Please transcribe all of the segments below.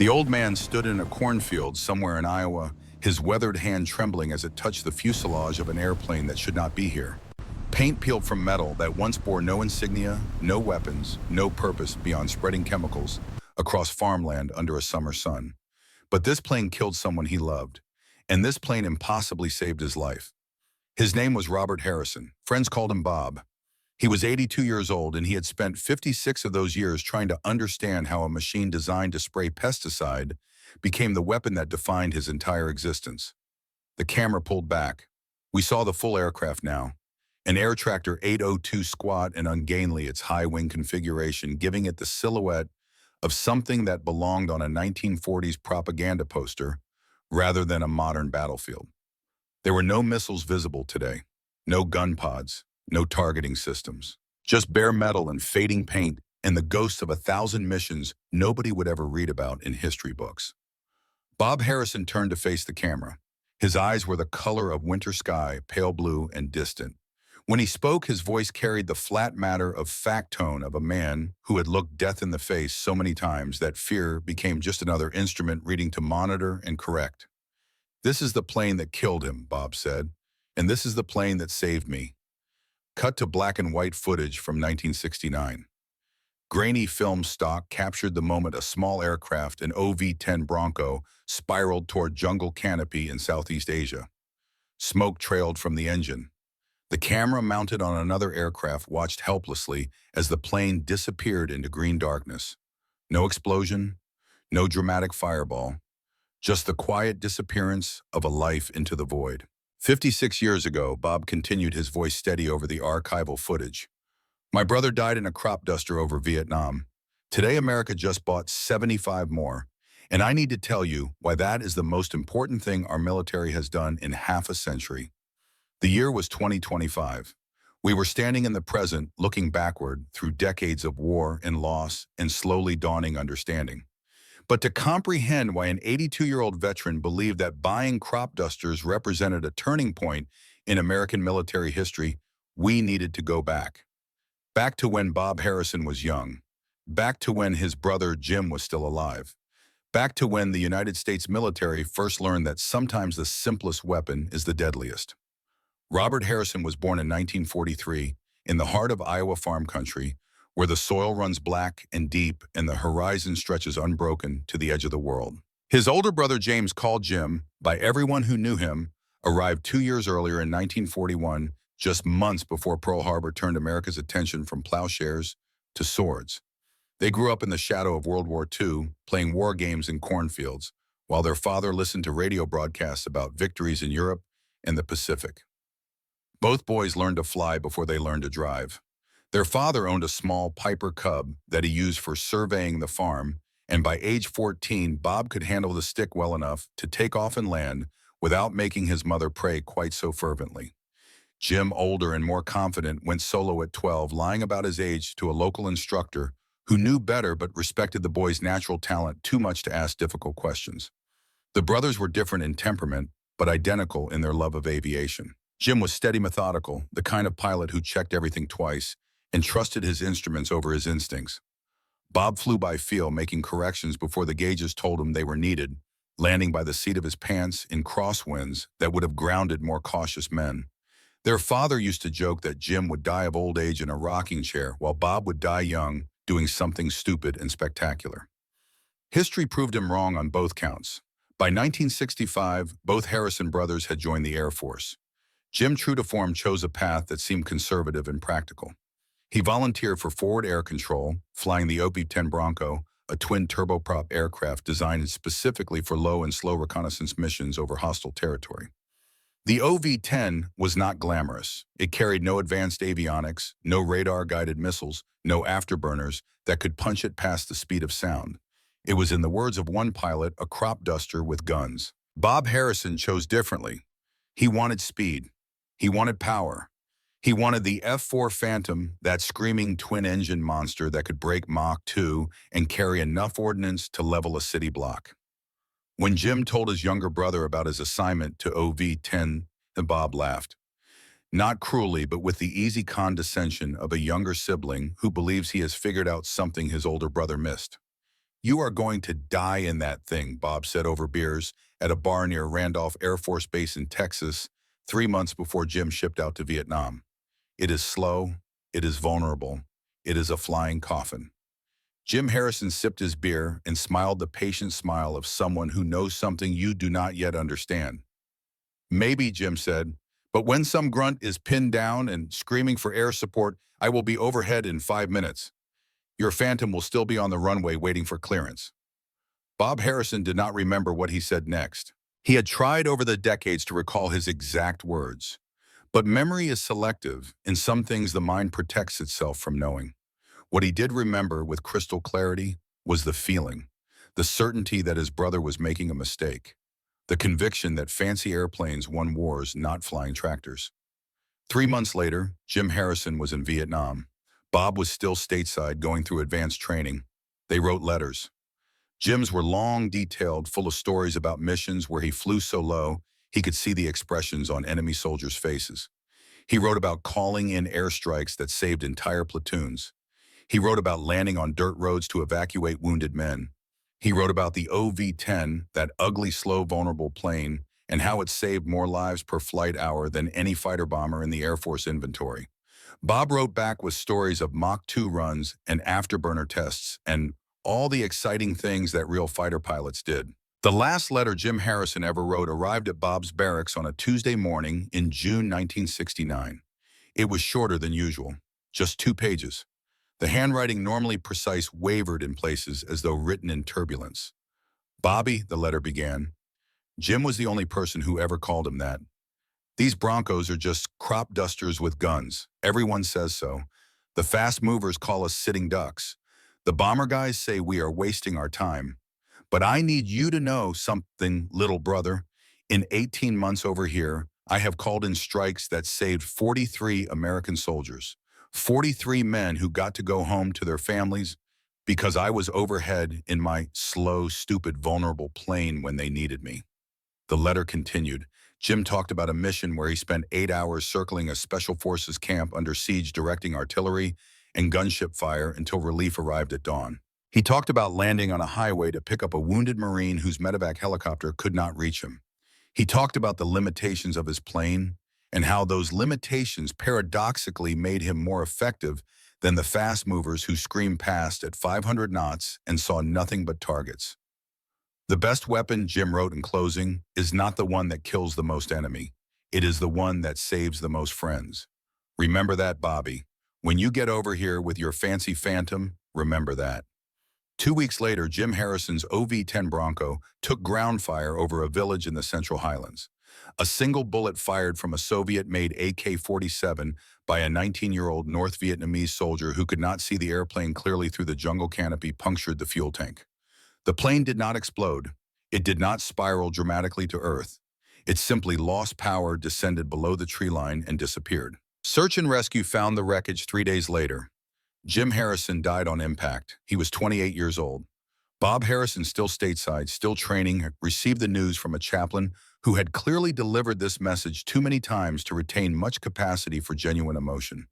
The old man stood in a cornfield somewhere in Iowa, his weathered hand trembling as it touched the fuselage of an airplane that should not be here. Paint peeled from metal that once bore no insignia, no weapons, no purpose beyond spreading chemicals across farmland under a summer sun. But this plane killed someone he loved, and this plane impossibly saved his life. His name was Robert Harrison. Friends called him Bob. He was 82 years old, and he had spent 56 of those years trying to understand how a machine designed to spray pesticide became the weapon that defined his entire existence. The camera pulled back. We saw the full aircraft now. An Air Tractor 802, squat and ungainly, its high wing configuration giving it the silhouette of something that belonged on a 1940s propaganda poster rather than a modern battlefield. There were no missiles visible today, no gun pods, no targeting systems, just bare metal and fading paint and the ghosts of 1,000 missions nobody would ever read about in history books. Bob Harrison turned to face the camera. His eyes were the color of winter sky, pale blue and distant. When he spoke, his voice carried the flat matter of fact tone of a man who had looked death in the face so many times that fear became just another instrument reading to monitor and correct. "This is the plane that killed him," Bob said, "and this is the plane that saved me." Cut to black and white footage from 1969. Grainy film stock captured the moment a small aircraft, an OV-10 Bronco, spiraled toward jungle canopy in Southeast Asia. Smoke trailed from the engine. The camera mounted on another aircraft watched helplessly as the plane disappeared into green darkness. No explosion, no dramatic fireball, just the quiet disappearance of a life into the void. 56 years ago, Bob continued, his voice steady over the archival footage. "My brother died in a crop duster over Vietnam. Today, America just bought 75 more. And I need to tell you why that is the most important thing our military has done in half a century." The year was 2025. We were standing in the present, looking backward through decades of war and loss and slowly dawning understanding. But to comprehend why an 82-year-old veteran believed that buying crop dusters represented a turning point in American military history, we needed to go back. Back to when Bob Harrison was young. Back to when his brother Jim was still alive. Back to when the United States military first learned that sometimes the simplest weapon is the deadliest. Robert Harrison was born in 1943 in the heart of Iowa farm country, where the soil runs black and deep and the horizon stretches unbroken to the edge of the world. His older brother James, called Jim by everyone who knew him, arrived 2 years earlier in 1941, just months before Pearl Harbor turned America's attention from plowshares to swords. They grew up in the shadow of World War II, playing war games in cornfields, while their father listened to radio broadcasts about victories in Europe and the Pacific. Both boys learned to fly before they learned to drive. Their father owned a small Piper Cub that he used for surveying the farm, and by age 14, Bob could handle the stick well enough to take off and land without making his mother pray quite so fervently. Jim, older and more confident, went solo at 12, lying about his age to a local instructor who knew better but respected the boy's natural talent too much to ask difficult questions. The brothers were different in temperament, but identical in their love of aviation. Jim was steady, methodical, the kind of pilot who checked everything twice and trusted his instruments over his instincts. Bob flew by feel, making corrections before the gauges told him they were needed, landing by the seat of his pants in crosswinds that would have grounded more cautious men. Their father used to joke that Jim would die of old age in a rocking chair, while Bob would die young, doing something stupid and spectacular. History proved him wrong on both counts. By 1965, both Harrison brothers had joined the Air Force. Jim, true to form, chose a path that seemed conservative and practical. He volunteered for forward air control, flying the OV-10 Bronco, a twin turboprop aircraft designed specifically for low and slow reconnaissance missions over hostile territory. The OV-10 was not glamorous. It carried no advanced avionics, no radar-guided missiles, no afterburners that could punch it past the speed of sound. It was, in the words of one pilot, a crop duster with guns. Bob Harrison chose differently. He wanted speed. He wanted power. He wanted the F-4 Phantom, that screaming twin-engine monster that could break Mach 2 and carry enough ordnance to level a city block. When Jim told his younger brother about his assignment to OV-10, Bob laughed. Not cruelly, but with the easy condescension of a younger sibling who believes he has figured out something his older brother missed. "You are going to die in that thing," Bob said over beers at a bar near Randolph Air Force Base in Texas, 3 months before Jim shipped out to Vietnam. "It is slow, it is vulnerable, it is a flying coffin." Jim Harrison sipped his beer and smiled the patient smile of someone who knows something you do not yet understand. "Maybe," Jim said, "but when some grunt is pinned down and screaming for air support, I will be overhead in 5 minutes. Your Phantom will still be on the runway waiting for clearance." Bob Harrison did not remember what he said next. He had tried over the decades to recall his exact words. But memory is selective. In some things, the mind protects itself from knowing. What he did remember with crystal clarity was the feeling, the certainty that his brother was making a mistake, the conviction that fancy airplanes won wars, not flying tractors. 3 months later, Jim Harrison was in Vietnam. Bob was still stateside going through advanced training. They wrote letters. Jim's were long, detailed, full of stories about missions where he flew so low he could see the expressions on enemy soldiers' faces. He wrote about calling in airstrikes that saved entire platoons. He wrote about landing on dirt roads to evacuate wounded men. He wrote about the OV-10, that ugly, slow, vulnerable plane, and how it saved more lives per flight hour than any fighter bomber in the Air Force inventory. Bob wrote back with stories of Mach 2 runs and afterburner tests and all the exciting things that real fighter pilots did. The last letter Jim Harrison ever wrote arrived at Bob's barracks on a Tuesday morning in June 1969. It was shorter than usual, just 2 pages. The handwriting, normally precise, wavered in places as though written in turbulence. "Bobby," the letter began. Jim was the only person who ever called him that. "These Broncos are just crop dusters with guns. Everyone says so. The fast movers call us sitting ducks. The bomber guys say we are wasting our time. But I need you to know something, little brother. In 18 months over here, I have called in strikes that saved 43 American soldiers. 43 men who got to go home to their families because I was overhead in my slow, stupid, vulnerable plane when they needed me." The letter continued. Jim talked about a mission where he spent 8 hours circling a Special Forces camp under siege directing artillery and gunship fire until relief arrived at dawn. He talked about landing on a highway to pick up a wounded Marine whose medevac helicopter could not reach him. He talked about the limitations of his plane and how those limitations paradoxically made him more effective than the fast movers who screamed past at 500 knots and saw nothing but targets. "The best weapon," Jim wrote in closing, "is not the one that kills the most enemy. It is the one that saves the most friends. Remember that, Bobby. When you get over here with your fancy Phantom, remember that." 2 weeks later, Jim Harrison's OV-10 Bronco took ground fire over a village in the Central Highlands. A single bullet fired from a Soviet-made AK-47 by a 19-year-old North Vietnamese soldier who could not see the airplane clearly through the jungle canopy punctured the fuel tank. The plane did not explode. It did not spiral dramatically to Earth. It simply lost power, descended below the tree line, and disappeared. Search and rescue found the wreckage 3 days later. Jim Harrison died on impact. He was 28 years old. Bob Harrison, still stateside, still training, received the news from a chaplain who had clearly delivered this message too many times to retain much capacity for genuine emotion.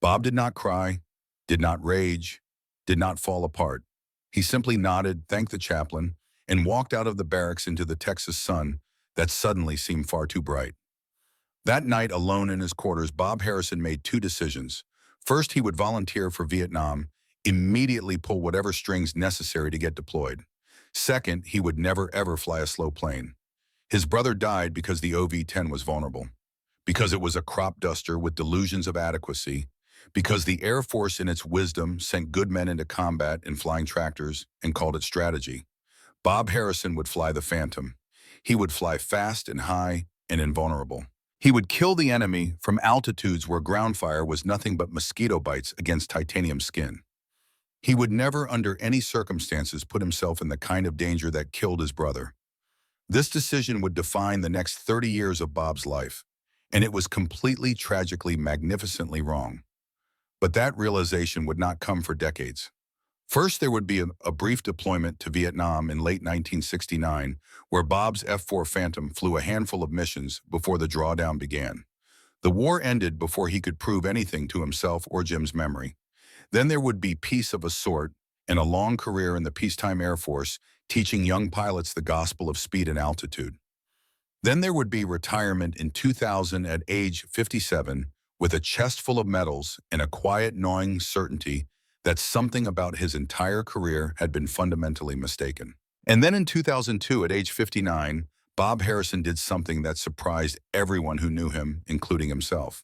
Bob did not cry, did not rage, did not fall apart. He simply nodded, thanked the chaplain, and walked out of the barracks into the Texas sun that suddenly seemed far too bright. That night, alone in his quarters, Bob Harrison made 2 decisions. First, he would volunteer for Vietnam, immediately pull whatever strings necessary to get deployed. Second, he would never ever fly a slow plane. His brother died because the OV-10 was vulnerable, because it was a crop duster with delusions of adequacy, because the Air Force in its wisdom sent good men into combat in flying tractors and called it strategy. Bob Harrison would fly the Phantom. He would fly fast and high and invulnerable. He would kill the enemy from altitudes where ground fire was nothing but mosquito bites against titanium skin. He would never, under any circumstances, put himself in the kind of danger that killed his brother. This decision would define the next 30 years of Bob's life, and it was completely, tragically, magnificently wrong. But that realization would not come for decades. First, there would be a brief deployment to Vietnam in late 1969, where Bob's F-4 Phantom flew a handful of missions before the drawdown began. The war ended before he could prove anything to himself or Jim's memory. Then there would be peace of a sort, and a long career in the peacetime Air Force, teaching young pilots the gospel of speed and altitude. Then there would be retirement in 2000 at age 57, with a chest full of medals and a quiet, gnawing certainty that something about his entire career had been fundamentally mistaken. And then in 2002, at age 59, Bob Harrison did something that surprised everyone who knew him, including himself.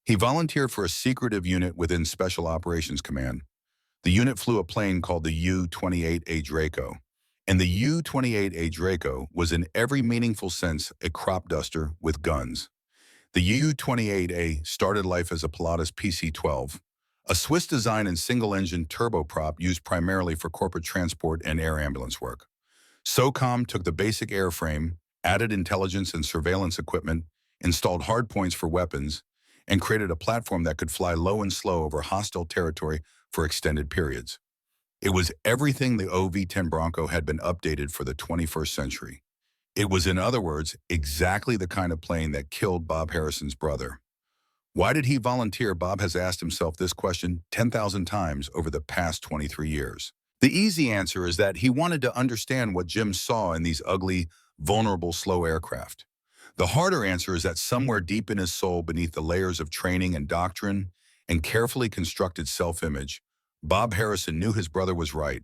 He volunteered for a secretive unit within Special Operations Command. The unit flew a plane called the U-28A Draco. And the U-28A Draco was in every meaningful sense a crop duster with guns. The U-28A started life as a Pilatus PC-12, a Swiss design and single-engine turboprop used primarily for corporate transport and air ambulance work. SOCOM took the basic airframe, added intelligence and surveillance equipment, installed hardpoints for weapons, and created a platform that could fly low and slow over hostile territory for extended periods. It was everything the OV-10 Bronco had been updated for the 21st century. It was, in other words, exactly the kind of plane that killed Bob Harrison's brother. Why did he volunteer? Bob has asked himself this question 10,000 times over the past 23 years. The easy answer is that he wanted to understand what Jim saw in these ugly, vulnerable, slow aircraft. The harder answer is that somewhere deep in his soul, beneath the layers of training and doctrine and carefully constructed self-image, Bob Harrison knew his brother was right.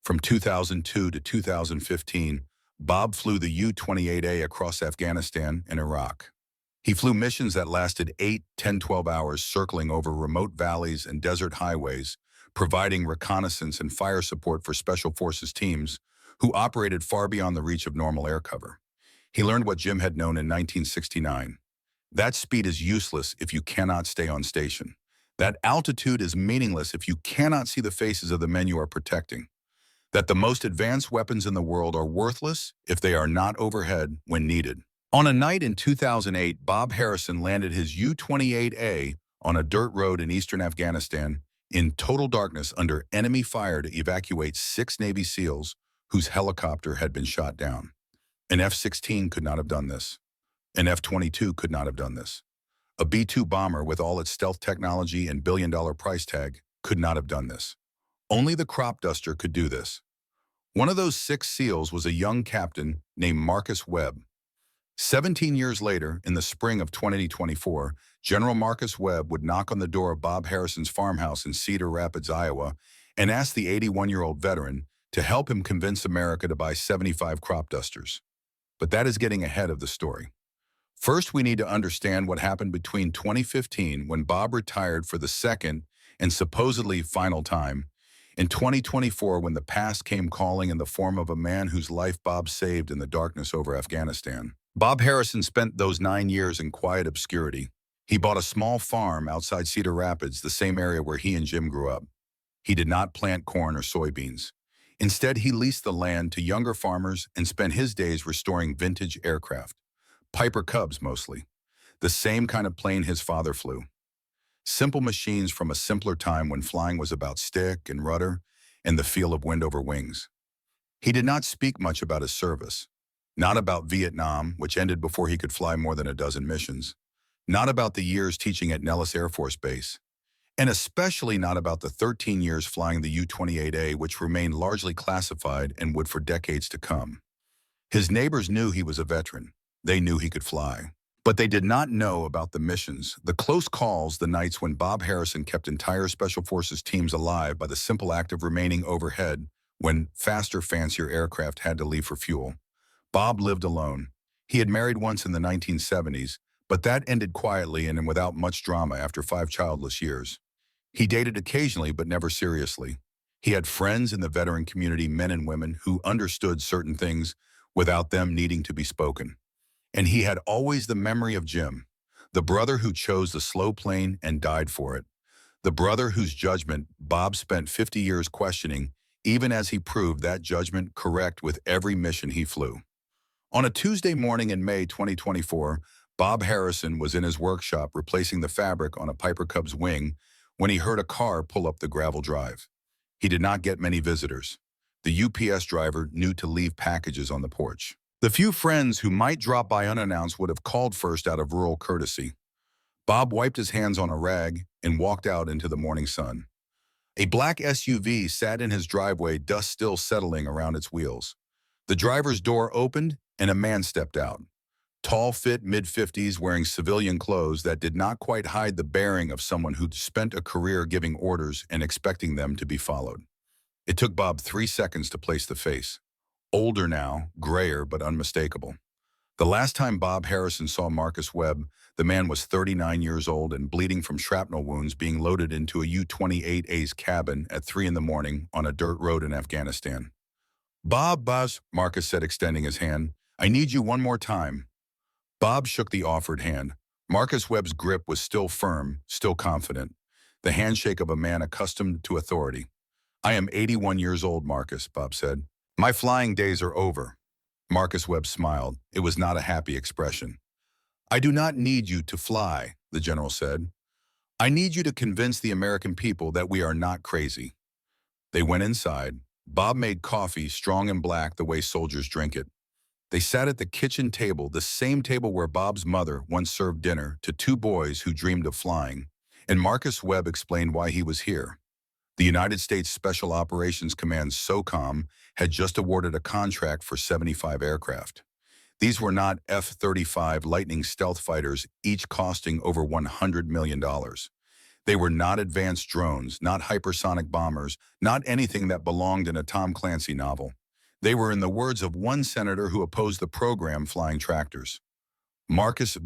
From 2002 to 2015, Bob flew the U-28A across Afghanistan and Iraq. He flew missions that lasted 8, 10, 12 hours, circling over remote valleys and desert highways, providing reconnaissance and fire support for Special Forces teams who operated far beyond the reach of normal air cover. He learned what Jim had known in 1969. That speed is useless if you cannot stay on station. That altitude is meaningless if you cannot see the faces of the men you are protecting. That the most advanced weapons in the world are worthless if they are not overhead when needed. On a night in 2008, Bob Harrison landed his U-28A on a dirt road in eastern Afghanistan in total darkness under enemy fire to evacuate 6 Navy SEALs whose helicopter had been shot down. An F-16 could not have done this. An F-22 could not have done this. A B-2 bomber with all its stealth technology and billion-dollar price tag could not have done this. Only the crop duster could do this. One of those 6 SEALs was a young captain named Marcus Webb. 17 years later, in the spring of 2024, General Marcus Webb would knock on the door of Bob Harrison's farmhouse in Cedar Rapids, Iowa, and ask the 81-year-old veteran to help him convince America to buy 75 crop dusters. But that is getting ahead of the story. First, we need to understand what happened between 2015, when Bob retired for the second and supposedly final time, in 2024, when the past came calling in the form of a man whose life Bob saved in the darkness over Afghanistan. Bob Harrison spent those 9 years in quiet obscurity. He bought a small farm outside Cedar Rapids, the same area where he and Jim grew up. He did not plant corn or soybeans. Instead, he leased the land to younger farmers and spent his days restoring vintage aircraft. Piper Cubs, mostly. The same kind of plane his father flew. Simple machines from a simpler time when flying was about stick and rudder and the feel of wind over wings. He did not speak much about his service. Not about Vietnam, which ended before he could fly more than a dozen missions. Not about the years teaching at Nellis Air Force Base. And especially not about the 13 years flying the U-28A, which remained largely classified and would for decades to come. His neighbors knew he was a veteran. They knew he could fly. But they did not know about the missions, the close calls, the nights when Bob Harrison kept entire Special Forces teams alive by the simple act of remaining overhead when faster, fancier aircraft had to leave for fuel. Bob lived alone. He had married once in the 1970s, but that ended quietly and without much drama after 5 childless years. He dated occasionally, but never seriously. He had friends in the veteran community, men and women, who understood certain things without them needing to be spoken. And he had always the memory of Jim, the brother who chose the slow plane and died for it, the brother whose judgment Bob spent 50 years questioning, even as he proved that judgment correct with every mission he flew. On a Tuesday morning in May 2024, Bob Harrison was in his workshop replacing the fabric on a Piper Cub's wing when he heard a car pull up the gravel drive. He did not get many visitors. The UPS driver knew to leave packages on the porch. The few friends who might drop by unannounced would have called first out of rural courtesy. Bob wiped his hands on a rag and walked out into the morning sun. A black SUV sat in his driveway, dust still settling around its wheels. The driver's door opened, and a man stepped out. Tall, fit, mid-50s, wearing civilian clothes that did not quite hide the bearing of someone who'd spent a career giving orders and expecting them to be followed. It took Bob 3 seconds to place the face. Older now, grayer but unmistakable. The last time Bob Harrison saw Marcus Webb, the man was 39 years old and bleeding from shrapnel wounds, being loaded into a U-28A's cabin at 3 in the morning on a dirt road in Afghanistan. Boss, Marcus said, extending his hand. I need you one more time. Bob shook the offered hand. Marcus Webb's grip was still firm, still confident. The handshake of a man accustomed to authority. I am 81 years old, Marcus, Bob said. My flying days are over. Marcus Webb smiled. It was not a happy expression. I do not need you to fly, the general said. I need you to convince the American people that we are not crazy. They went inside. Bob made coffee, strong and black, the way soldiers drink it. They sat at the kitchen table, the same table where Bob's mother once served dinner to 2 boys who dreamed of flying, and Marcus Webb explained why he was here. The United States Special Operations Command, SOCOM, had just awarded a contract for 75 aircraft. These were not F-35 Lightning stealth fighters, each costing over $100 million. They were not advanced drones, not hypersonic bombers, not anything that belonged in a Tom Clancy novel. They were, in the words of one senator who opposed the program, flying tractors. Marcus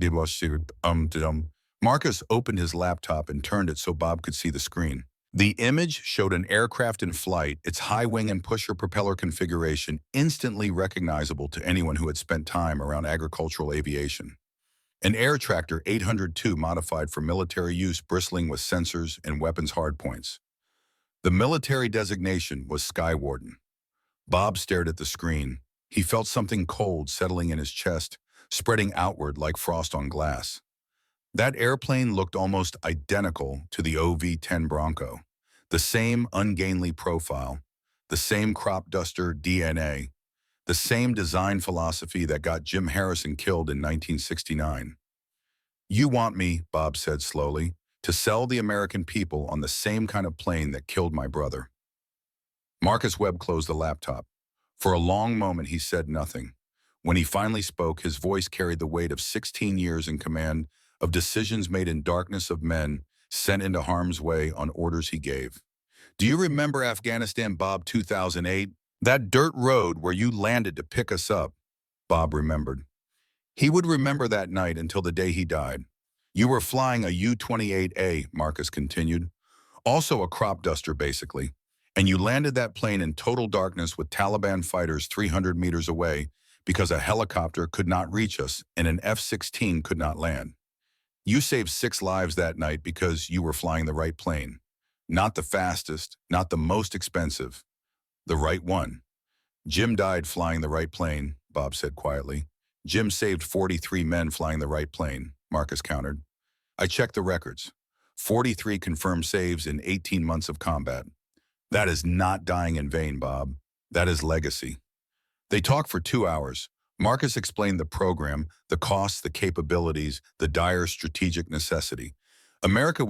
opened his laptop and turned it so Bob could see the screen. The image showed an aircraft in flight, its high wing and pusher propeller configuration instantly recognizable to anyone who had spent time around agricultural aviation. An air tractor 802 modified for military use, bristling with sensors and weapons hardpoints. The military designation was Sky Warden. Bob stared at the screen. He felt something cold settling in his chest, spreading outward like frost on glass. That airplane looked almost identical to the OV-10 Bronco. The same ungainly profile, the same crop duster DNA, the same design philosophy that got Jim Harrison killed in 1969. You want me, Bob said slowly, to sell the American people on the same kind of plane that killed my brother. Marcus Webb closed the laptop. For a long moment, he said nothing. When he finally spoke, his voice carried the weight of 16 years in command, of decisions made in darkness, of men sent into harm's way on orders he gave. Do you remember Afghanistan, Bob, 2008? That dirt road where you landed to pick us up? Bob remembered. He would remember that night until the day he died. You were flying a U-28A, Marcus continued. Also a crop duster, basically. And you landed that plane in total darkness with Taliban fighters 300 meters away because a helicopter could not reach us and an F-16 could not land. You saved 6 lives that night because you were flying the right plane. Not the fastest, not the most expensive. The right one. Jim died flying the right plane, Bob said quietly. Jim saved 43 men flying the right plane, Marcus countered. I checked the records. 43 confirmed saves in 18 months of combat. That is not dying in vain, Bob. That is legacy. They talked for 2 hours. Marcus explained the program, the costs, the capabilities, the dire strategic necessity. America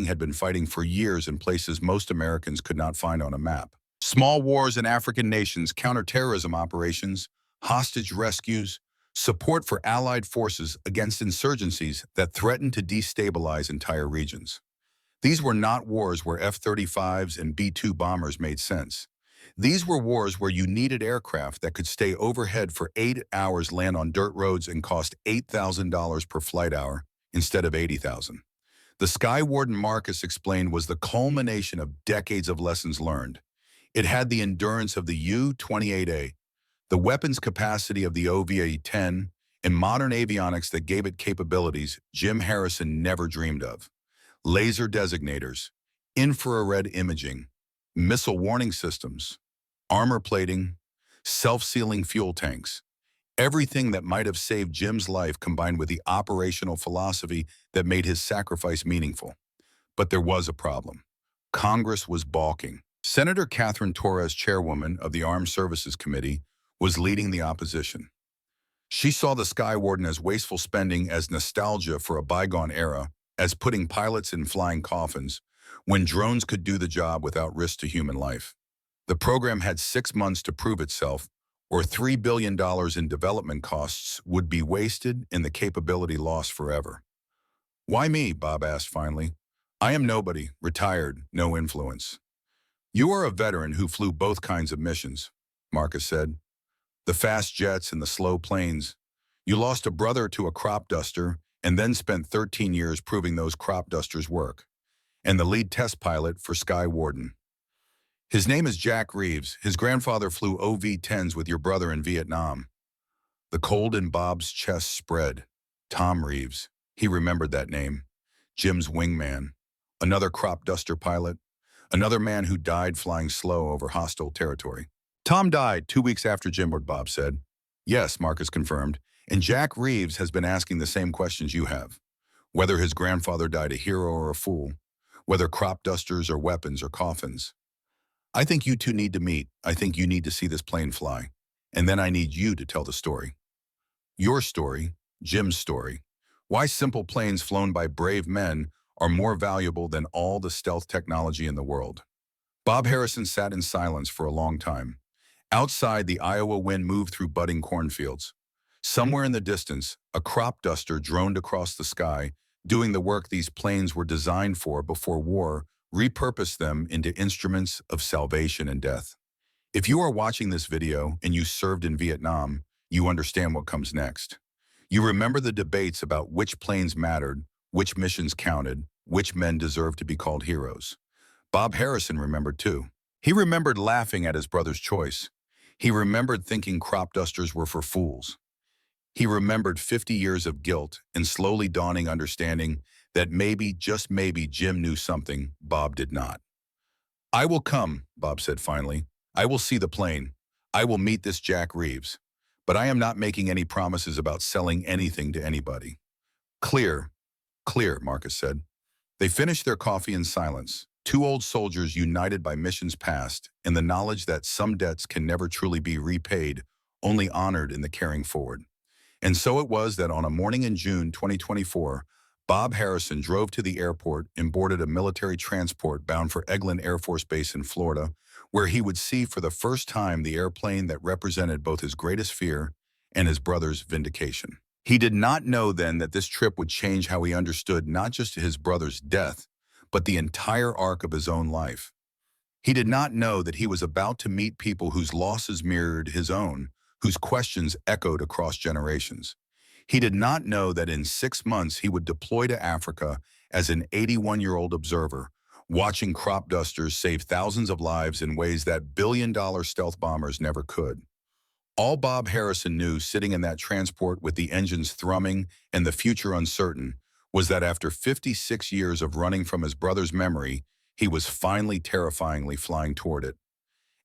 had been fighting for years in places most Americans could not find on a map. Small wars in African nations, counterterrorism operations, hostage rescues, support for allied forces against insurgencies that threatened to destabilize entire regions. These were not wars where F-35s and B-2 bombers made sense. These were wars where you needed aircraft that could stay overhead for 8 hours, land on dirt roads, and cost $8,000 per flight hour instead of $80,000. The Sky Warden, Marcus explained, was the culmination of decades of lessons learned. It had the endurance of the U-28A, the weapons capacity of the OV-10, and modern avionics that gave it capabilities Jim Harrison never dreamed of. Laser designators, infrared imaging, missile warning systems, armor plating, self-sealing fuel tanks. Everything that might have saved Jim's life combined with the operational philosophy that made his sacrifice meaningful. But there was a problem. Congress was balking. Senator Catherine Torres, chairwoman of the Armed Services Committee, was leading the opposition. She saw the Sky Warden as wasteful spending, as nostalgia for a bygone era, as putting pilots in flying coffins, when drones could do the job without risk to human life. The program had 6 months to prove itself, or $3 billion in development costs would be wasted and the capability lost forever. Why me? Bob asked finally. I am nobody, retired, no influence. You are a veteran who flew both kinds of missions, Marcus said. The fast jets and the slow planes. You lost a brother to a crop duster and then spent 13 years proving those crop dusters work. And the lead test pilot for Sky Warden. His name is Jack Reeves. His grandfather flew OV-10s with your brother in Vietnam. The cold in Bob's chest spread. Tom Reeves. He remembered that name. Jim's wingman. Another crop duster pilot. Another man who died flying slow over hostile territory. Tom died 2 weeks after Jim, Bob said. Yes, Marcus confirmed. And Jack Reeves has been asking the same questions you have. Whether his grandfather died a hero or a fool. Whether crop dusters or weapons or coffins. I think you two need to meet. I think you need to see this plane fly. And then I need you to tell the story. Your story, Jim's story. Why simple planes flown by brave men are more valuable than all the stealth technology in the world. Bob Harrison sat in silence for a long time. Outside, the Iowa wind moved through budding cornfields. Somewhere in the distance, a crop duster droned across the sky, doing the work these planes were designed for before war repurposed them into instruments of salvation and death. If you are watching this video and you served in Vietnam, you understand what comes next. You remember the debates about which planes mattered, which missions counted, which men deserved to be called heroes. Bob Harrison remembered too. He remembered laughing at his brother's choice. He remembered thinking crop dusters were for fools. He remembered 50 years of guilt and slowly dawning understanding that maybe, just maybe, Jim knew something Bob did not. I will come, Bob said finally. I will see the plane. I will meet this Jack Reeves. But I am not making any promises about selling anything to anybody. Clear, clear, Marcus said. They finished their coffee in silence, two old soldiers united by missions past and the knowledge that some debts can never truly be repaid, only honored in the carrying forward. And so it was that on a morning in June 2024, Bob Harrison drove to the airport and boarded a military transport bound for Eglin Air Force Base in Florida, where he would see for the first time the airplane that represented both his greatest fear and his brother's vindication. He did not know then that this trip would change how he understood not just his brother's death, but the entire arc of his own life. He did not know that he was about to meet people whose losses mirrored his own, whose questions echoed across generations. He did not know that in 6 months he would deploy to Africa as an 81-year-old observer, watching crop dusters save thousands of lives in ways that billion-dollar stealth bombers never could. All Bob Harrison knew, sitting in that transport with the engines thrumming and the future uncertain, was that after 56 years of running from his brother's memory, he was finally terrifyingly flying toward it.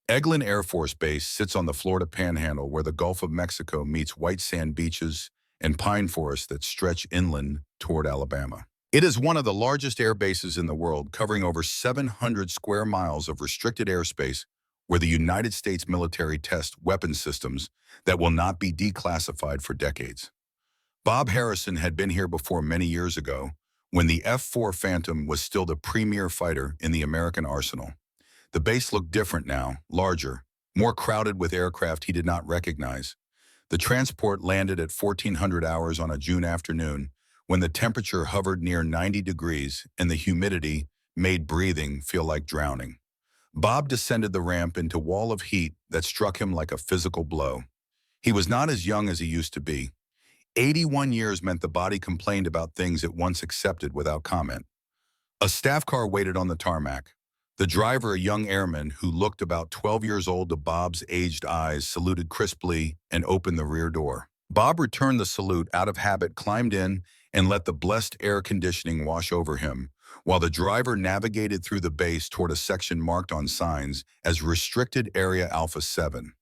Eglin Air Force Base sits on the Florida Panhandle where the Gulf of Mexico meets white sand beaches and pine forests that stretch inland toward Alabama. It is one of the largest air bases in the world, covering over 700 square miles of restricted airspace where the United States military tests weapons systems that will not be declassified for decades. Bob Harrison had been here before many years ago, when the F-4 Phantom was still the premier fighter in the American arsenal. The base looked different now, larger, more crowded with aircraft he did not recognize. The transport landed at 1400 hours on a June afternoon, when the temperature hovered near 90 degrees and the humidity made breathing feel like drowning. Bob descended the ramp into a wall of heat that struck him like a physical blow. He was not as young as he used to be. 81 years meant the body complained about things it once accepted without comment. A staff car waited on the tarmac. The driver, a young airman who looked about 12 years old to Bob's aged eyes, saluted crisply and opened the rear door. Bob returned the salute out of habit, climbed in, and let the blessed air conditioning wash over him, while the driver navigated through the base toward a section marked on signs as Restricted Area Alpha 7.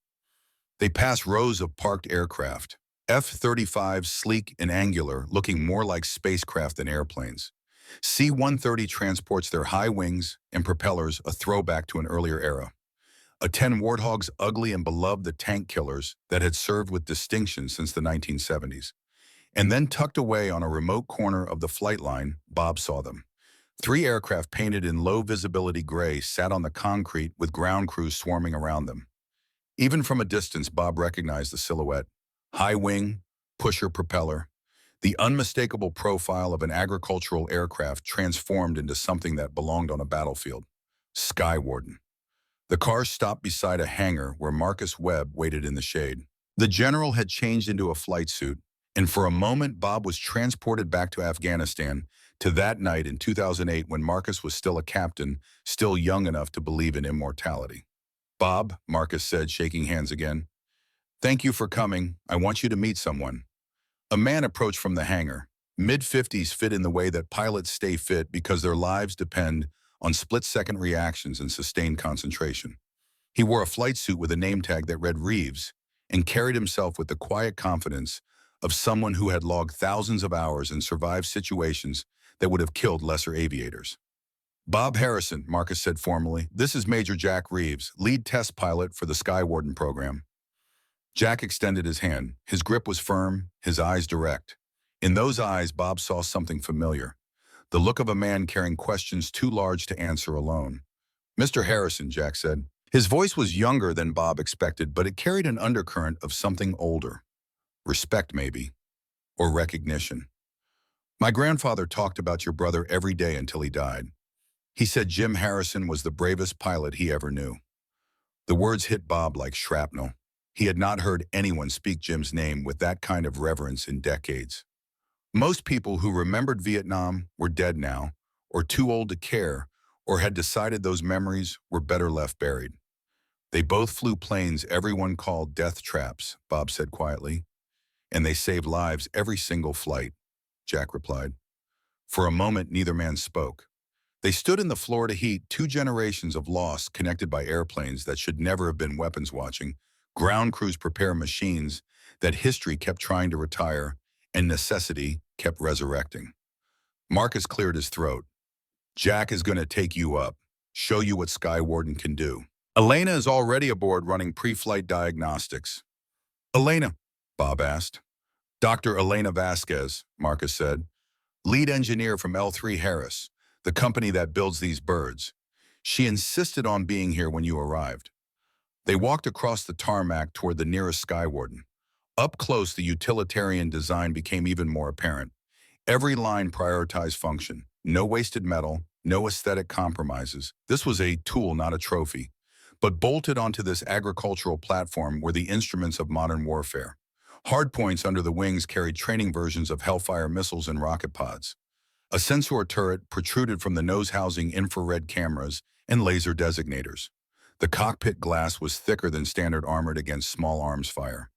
They passed rows of parked aircraft, F-35s sleek and angular, looking more like spacecraft than airplanes. C-130 transports their high wings and propellers, a throwback to an earlier era. A-10 Warthogs, ugly and beloved the tank killers that had served with distinction since the 1970s. And then tucked away on a remote corner of the flight line, Bob saw them. Three aircraft painted in low-visibility gray sat on the concrete with ground crews swarming around them. Even from a distance, Bob recognized the silhouette. High wing, pusher propeller, the unmistakable profile of an agricultural aircraft transformed into something that belonged on a battlefield. Sky Warden. The car stopped beside a hangar where Marcus Webb waited in the shade. The general had changed into a flight suit, and for a moment Bob was transported back to Afghanistan, to that night in 2008 when Marcus was still a captain, still young enough to believe in immortality. "Bob," Marcus said, shaking hands again. "Thank you for coming. I want you to meet someone." A man approached from the hangar. Mid-50s, fit in the way that pilots stay fit because their lives depend on split-second reactions and sustained concentration. He wore a flight suit with a name tag that read Reeves and carried himself with the quiet confidence of someone who had logged thousands of hours and survived situations that would have killed lesser aviators. "Bob Harrison," Marcus said formally. "This is Major Jack Reeves, lead test pilot for the Sky Warden program." Jack extended his hand. His grip was firm, his eyes direct. In those eyes, Bob saw something familiar. The look of a man carrying questions too large to answer alone. "Mr. Harrison," Jack said. His voice was younger than Bob expected, but it carried an undercurrent of something older. Respect, maybe. Or recognition. "My grandfather talked about your brother every day until he died. He said Jim Harrison was the bravest pilot he ever knew." The words hit Bob like shrapnel. He had not heard anyone speak Jim's name with that kind of reverence in decades. Most people who remembered Vietnam were dead now, or too old to care, or had decided those memories were better left buried. "They both flew planes everyone called death traps," Bob said quietly. "And they saved lives every single flight," Jack replied. For a moment, neither man spoke. They stood in the Florida heat, two generations of loss connected by airplanes that should never have been weapons watching, ground crews prepare machines that history kept trying to retire, and necessity kept resurrecting. Marcus cleared his throat. "Jack is going to take you up, show you what Sky Warden can do. Elena is already aboard running pre-flight diagnostics." "Elena?" Bob asked. "Dr. Elena Vasquez," Marcus said. "Lead engineer from L3 Harris, the company that builds these birds. She insisted on being here when you arrived." They walked across the tarmac toward the nearest Sky Warden. Up close, the utilitarian design became even more apparent. Every line prioritized function. No wasted metal, no aesthetic compromises. This was a tool, not a trophy. But bolted onto this agricultural platform were the instruments of modern warfare. Hardpoints under the wings carried training versions of Hellfire missiles and rocket pods. A sensor turret protruded from the nose housing infrared cameras and laser designators. The cockpit glass was thicker than standard armored against small arms fire.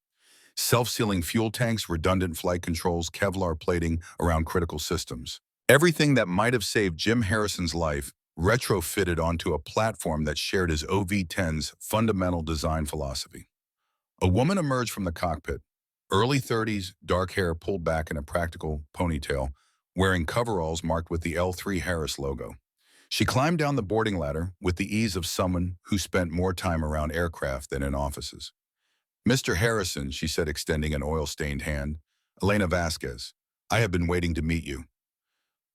Self-sealing fuel tanks, redundant flight controls, Kevlar plating around critical systems. Everything that might have saved Jim Harrison's life retrofitted onto a platform that shared his OV-10's fundamental design philosophy. A woman emerged from the cockpit, early 30s, dark hair pulled back in a practical ponytail, wearing coveralls marked with the L3 Harris logo. She climbed down the boarding ladder with the ease of someone who spent more time around aircraft than in offices. "Mr. Harrison," she said, extending an oil-stained hand. "Elena Vasquez. I have been waiting to meet you."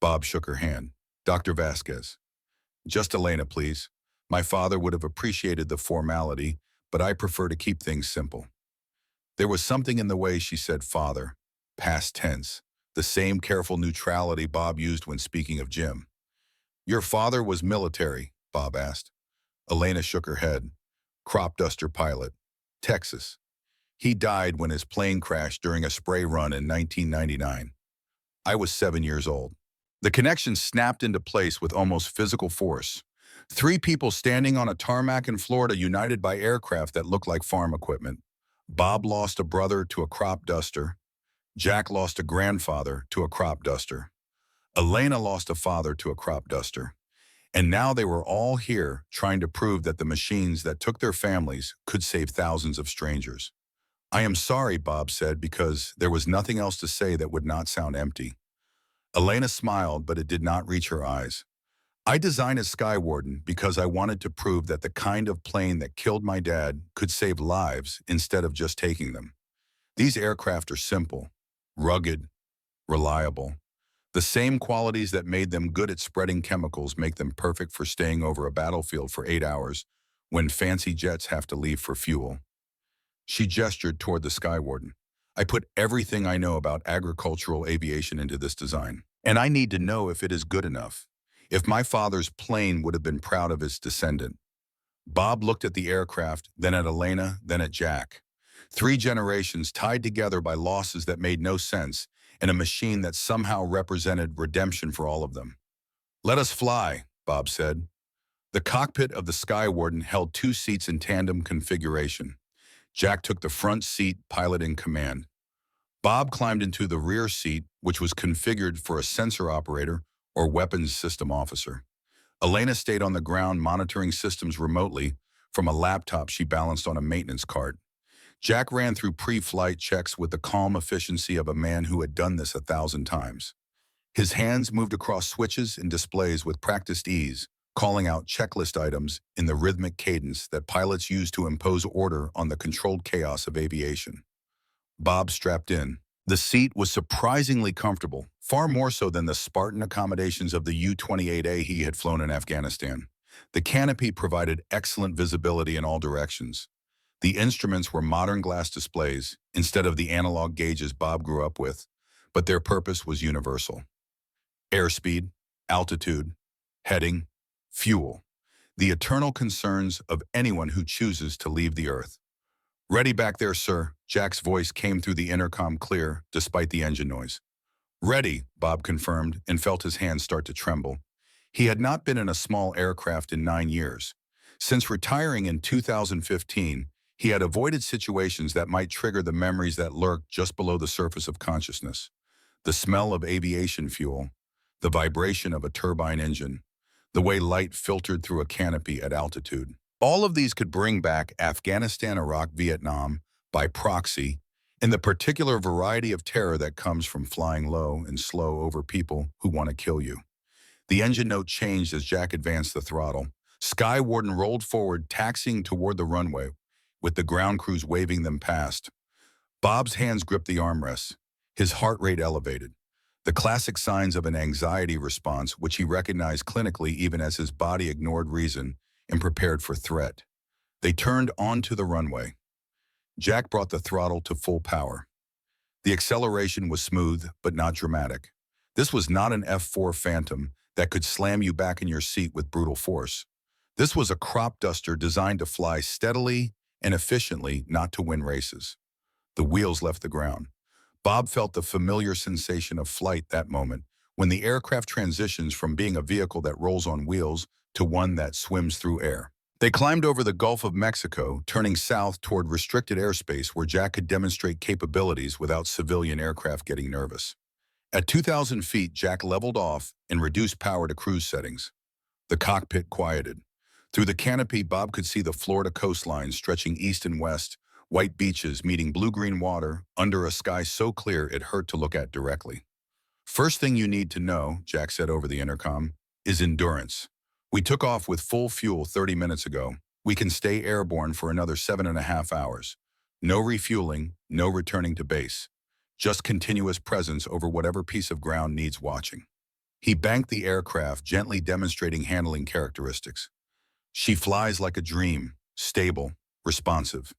Bob shook her hand. "Dr. Vasquez." "Just Elena, please. My father would have appreciated the formality, but I prefer to keep things simple." There was something in the way she said father, past tense, the same careful neutrality Bob used when speaking of Jim. "Your father was military?" Bob asked. Elena shook her head. "Crop duster pilot. Texas. He died when his plane crashed during a spray run in 1999. I was 7 years old." The connection snapped into place with almost physical force. Three people standing on a tarmac in Florida, united by aircraft that looked like farm equipment. Bob lost a brother to a crop duster. Jack lost a grandfather to a crop duster. Elena lost a father to a crop duster. And now they were all here trying to prove that the machines that took their families could save thousands of strangers. "I am sorry," Bob said, because there was nothing else to say that would not sound empty. Elena smiled, but it did not reach her eyes. "I designed a Sky Warden because I wanted to prove that the kind of plane that killed my dad could save lives instead of just taking them. These aircraft are simple, rugged, reliable. The same qualities that made them good at spreading chemicals make them perfect for staying over a battlefield for 8 hours when fancy jets have to leave for fuel. She gestured toward the Sky Warden. I put everything I know about agricultural aviation into this design, and I need to know if it is good enough. If my father's plane would have been proud of its descendant. Bob looked at the aircraft, then at Elena, then at Jack. 3 generations tied together by losses that made no sense, and a machine that somehow represented redemption for all of them. Let us fly, Bob said. The cockpit of the Sky Warden held 2 seats in tandem configuration. Jack took the front seat, pilot in command. Bob climbed into the rear seat, which was configured for a sensor operator or weapons system officer. Elena stayed on the ground monitoring systems remotely from a laptop she balanced on a maintenance cart. Jack ran through pre-flight checks with the calm efficiency of a man who had done this 1,000 times. His hands moved across switches and displays with practiced ease, calling out checklist items in the rhythmic cadence that pilots use to impose order on the controlled chaos of aviation. Bob strapped in. The seat was surprisingly comfortable, far more so than the Spartan accommodations of the U-28A he had flown in Afghanistan. The canopy provided excellent visibility in all directions. The instruments were modern glass displays instead of the analog gauges Bob grew up with, but their purpose was universal. Airspeed, altitude, heading, fuel. The eternal concerns of anyone who chooses to leave the Earth. Ready back there, sir. Jack's voice came through the intercom clear, despite the engine noise. Ready, Bob confirmed, and felt his hands start to tremble. He had not been in a small aircraft in 9 years. Since retiring in 2015, he had avoided situations that might trigger the memories that lurked just below the surface of consciousness. The smell of aviation fuel, the vibration of a turbine engine, the way light filtered through a canopy at altitude. All of these could bring back Afghanistan, Iraq, Vietnam, by proxy, and the particular variety of terror that comes from flying low and slow over people who want to kill you. The engine note changed as Jack advanced the throttle. Sky Warden rolled forward, taxiing toward the runway, with the ground crews waving them past. Bob's hands gripped the armrests, his heart rate elevated. The classic signs of an anxiety response, which he recognized clinically even as his body ignored reason and prepared for threat. They turned onto the runway. Jack brought the throttle to full power. The acceleration was smooth, but not dramatic. This was not an F-4 Phantom that could slam you back in your seat with brutal force. This was a crop duster designed to fly steadily and efficiently, not to win races. The wheels left the ground. Bob felt the familiar sensation of flight that moment, when the aircraft transitions from being a vehicle that rolls on wheels to one that swims through air. They climbed over the Gulf of Mexico, turning south toward restricted airspace where Jack could demonstrate capabilities without civilian aircraft getting nervous. At 2,000 feet, Jack leveled off and reduced power to cruise settings. The cockpit quieted. Through the canopy, Bob could see the Florida coastline stretching east and west, white beaches meeting blue-green water under a sky so clear it hurt to look at directly. First thing you need to know, Jack said over the intercom, is endurance. We took off with full fuel 30 minutes ago. We can stay airborne for another 7.5 hours. No refueling, no returning to base. Just continuous presence over whatever piece of ground needs watching. He banked the aircraft, gently demonstrating handling characteristics. She flies like a dream, stable, responsive.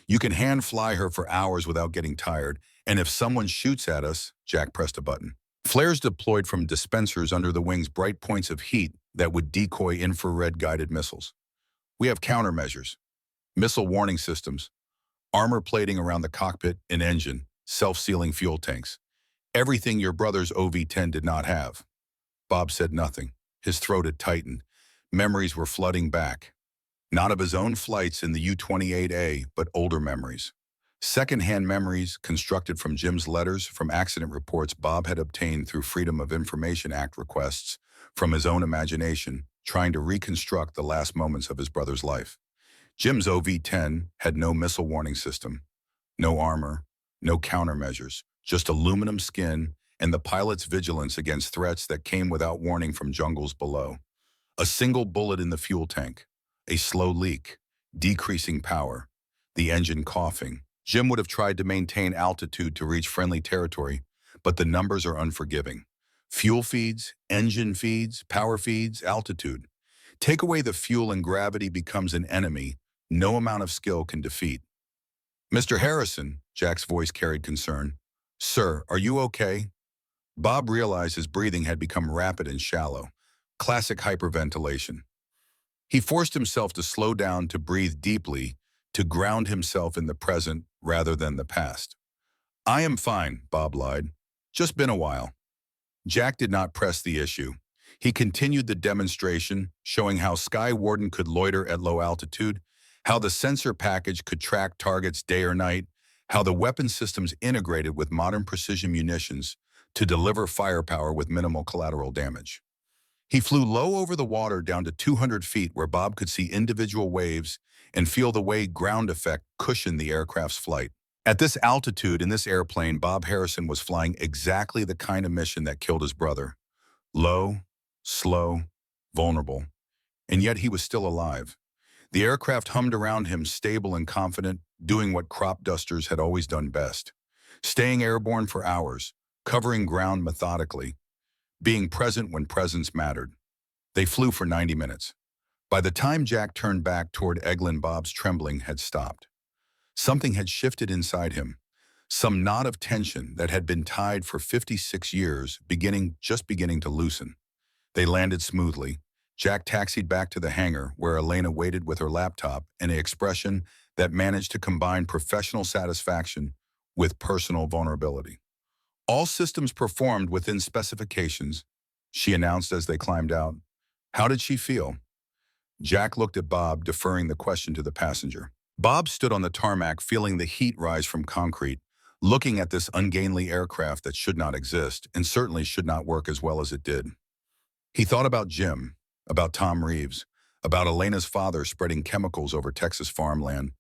You can hand fly her for hours without getting tired, and if someone shoots at us, Jack pressed a button. Flares deployed from dispensers under the wings bright points of heat that would decoy infrared-guided missiles. We have countermeasures, missile warning systems, armor plating around the cockpit and engine, self-sealing fuel tanks. Everything your brother's OV-10 did not have. Bob said nothing. His throat had tightened. Memories were flooding back. Not of his own flights in the U-28A, but older memories. Second-hand memories constructed from Jim's letters, from accident reports Bob had obtained through Freedom of Information Act requests, from his own imagination, trying to reconstruct the last moments of his brother's life. Jim's OV-10 had no missile warning system, no armor, no countermeasures, just aluminum skin and the pilot's vigilance against threats that came without warning from jungles below. A single bullet in the fuel tank, a slow leak, decreasing power, the engine coughing. Jim would have tried to maintain altitude to reach friendly territory, but the numbers are unforgiving. Fuel feeds, engine feeds, power feeds, altitude. Take away the fuel and gravity becomes an enemy no amount of skill can defeat. Mr. Harrison, Jack's voice carried concern. Sir, are you okay? Bob realized his breathing had become rapid and shallow. Classic hyperventilation. He forced himself to slow down, to breathe deeply, to ground himself in the present rather than the past. I am fine, Bob lied. Just been a while. Jack did not press the issue. He continued the demonstration, showing how Sky Warden could loiter at low altitude, how the sensor package could track targets day or night, how the weapon systems integrated with modern precision munitions to deliver firepower with minimal collateral damage. He flew low over the water down to 200 feet where Bob could see individual waves and feel the way ground effect cushioned the aircraft's flight. At this altitude in this airplane, Bob Harrison was flying exactly the kind of mission that killed his brother. Low, slow, vulnerable. And yet he was still alive. The aircraft hummed around him, stable and confident, doing what crop dusters had always done best. Staying airborne for hours, covering ground methodically, being present when presence mattered. They flew for 90 minutes. By the time Jack turned back toward Eglin, Bob's trembling had stopped. Something had shifted inside him. Some knot of tension that had been tied for 56 years, just beginning to loosen. They landed smoothly. Jack taxied back to the hangar where Elena waited with her laptop and an expression that managed to combine professional satisfaction with personal vulnerability. All systems performed within specifications, she announced as they climbed out. How did she feel? Jack looked at Bob, deferring the question to the passenger. Bob stood on the tarmac, feeling the heat rise from concrete, looking at this ungainly aircraft that should not exist and certainly should not work as well as it did. He thought about Jim, about Tom Reeves, about Elena's father spreading chemicals over Texas farmland,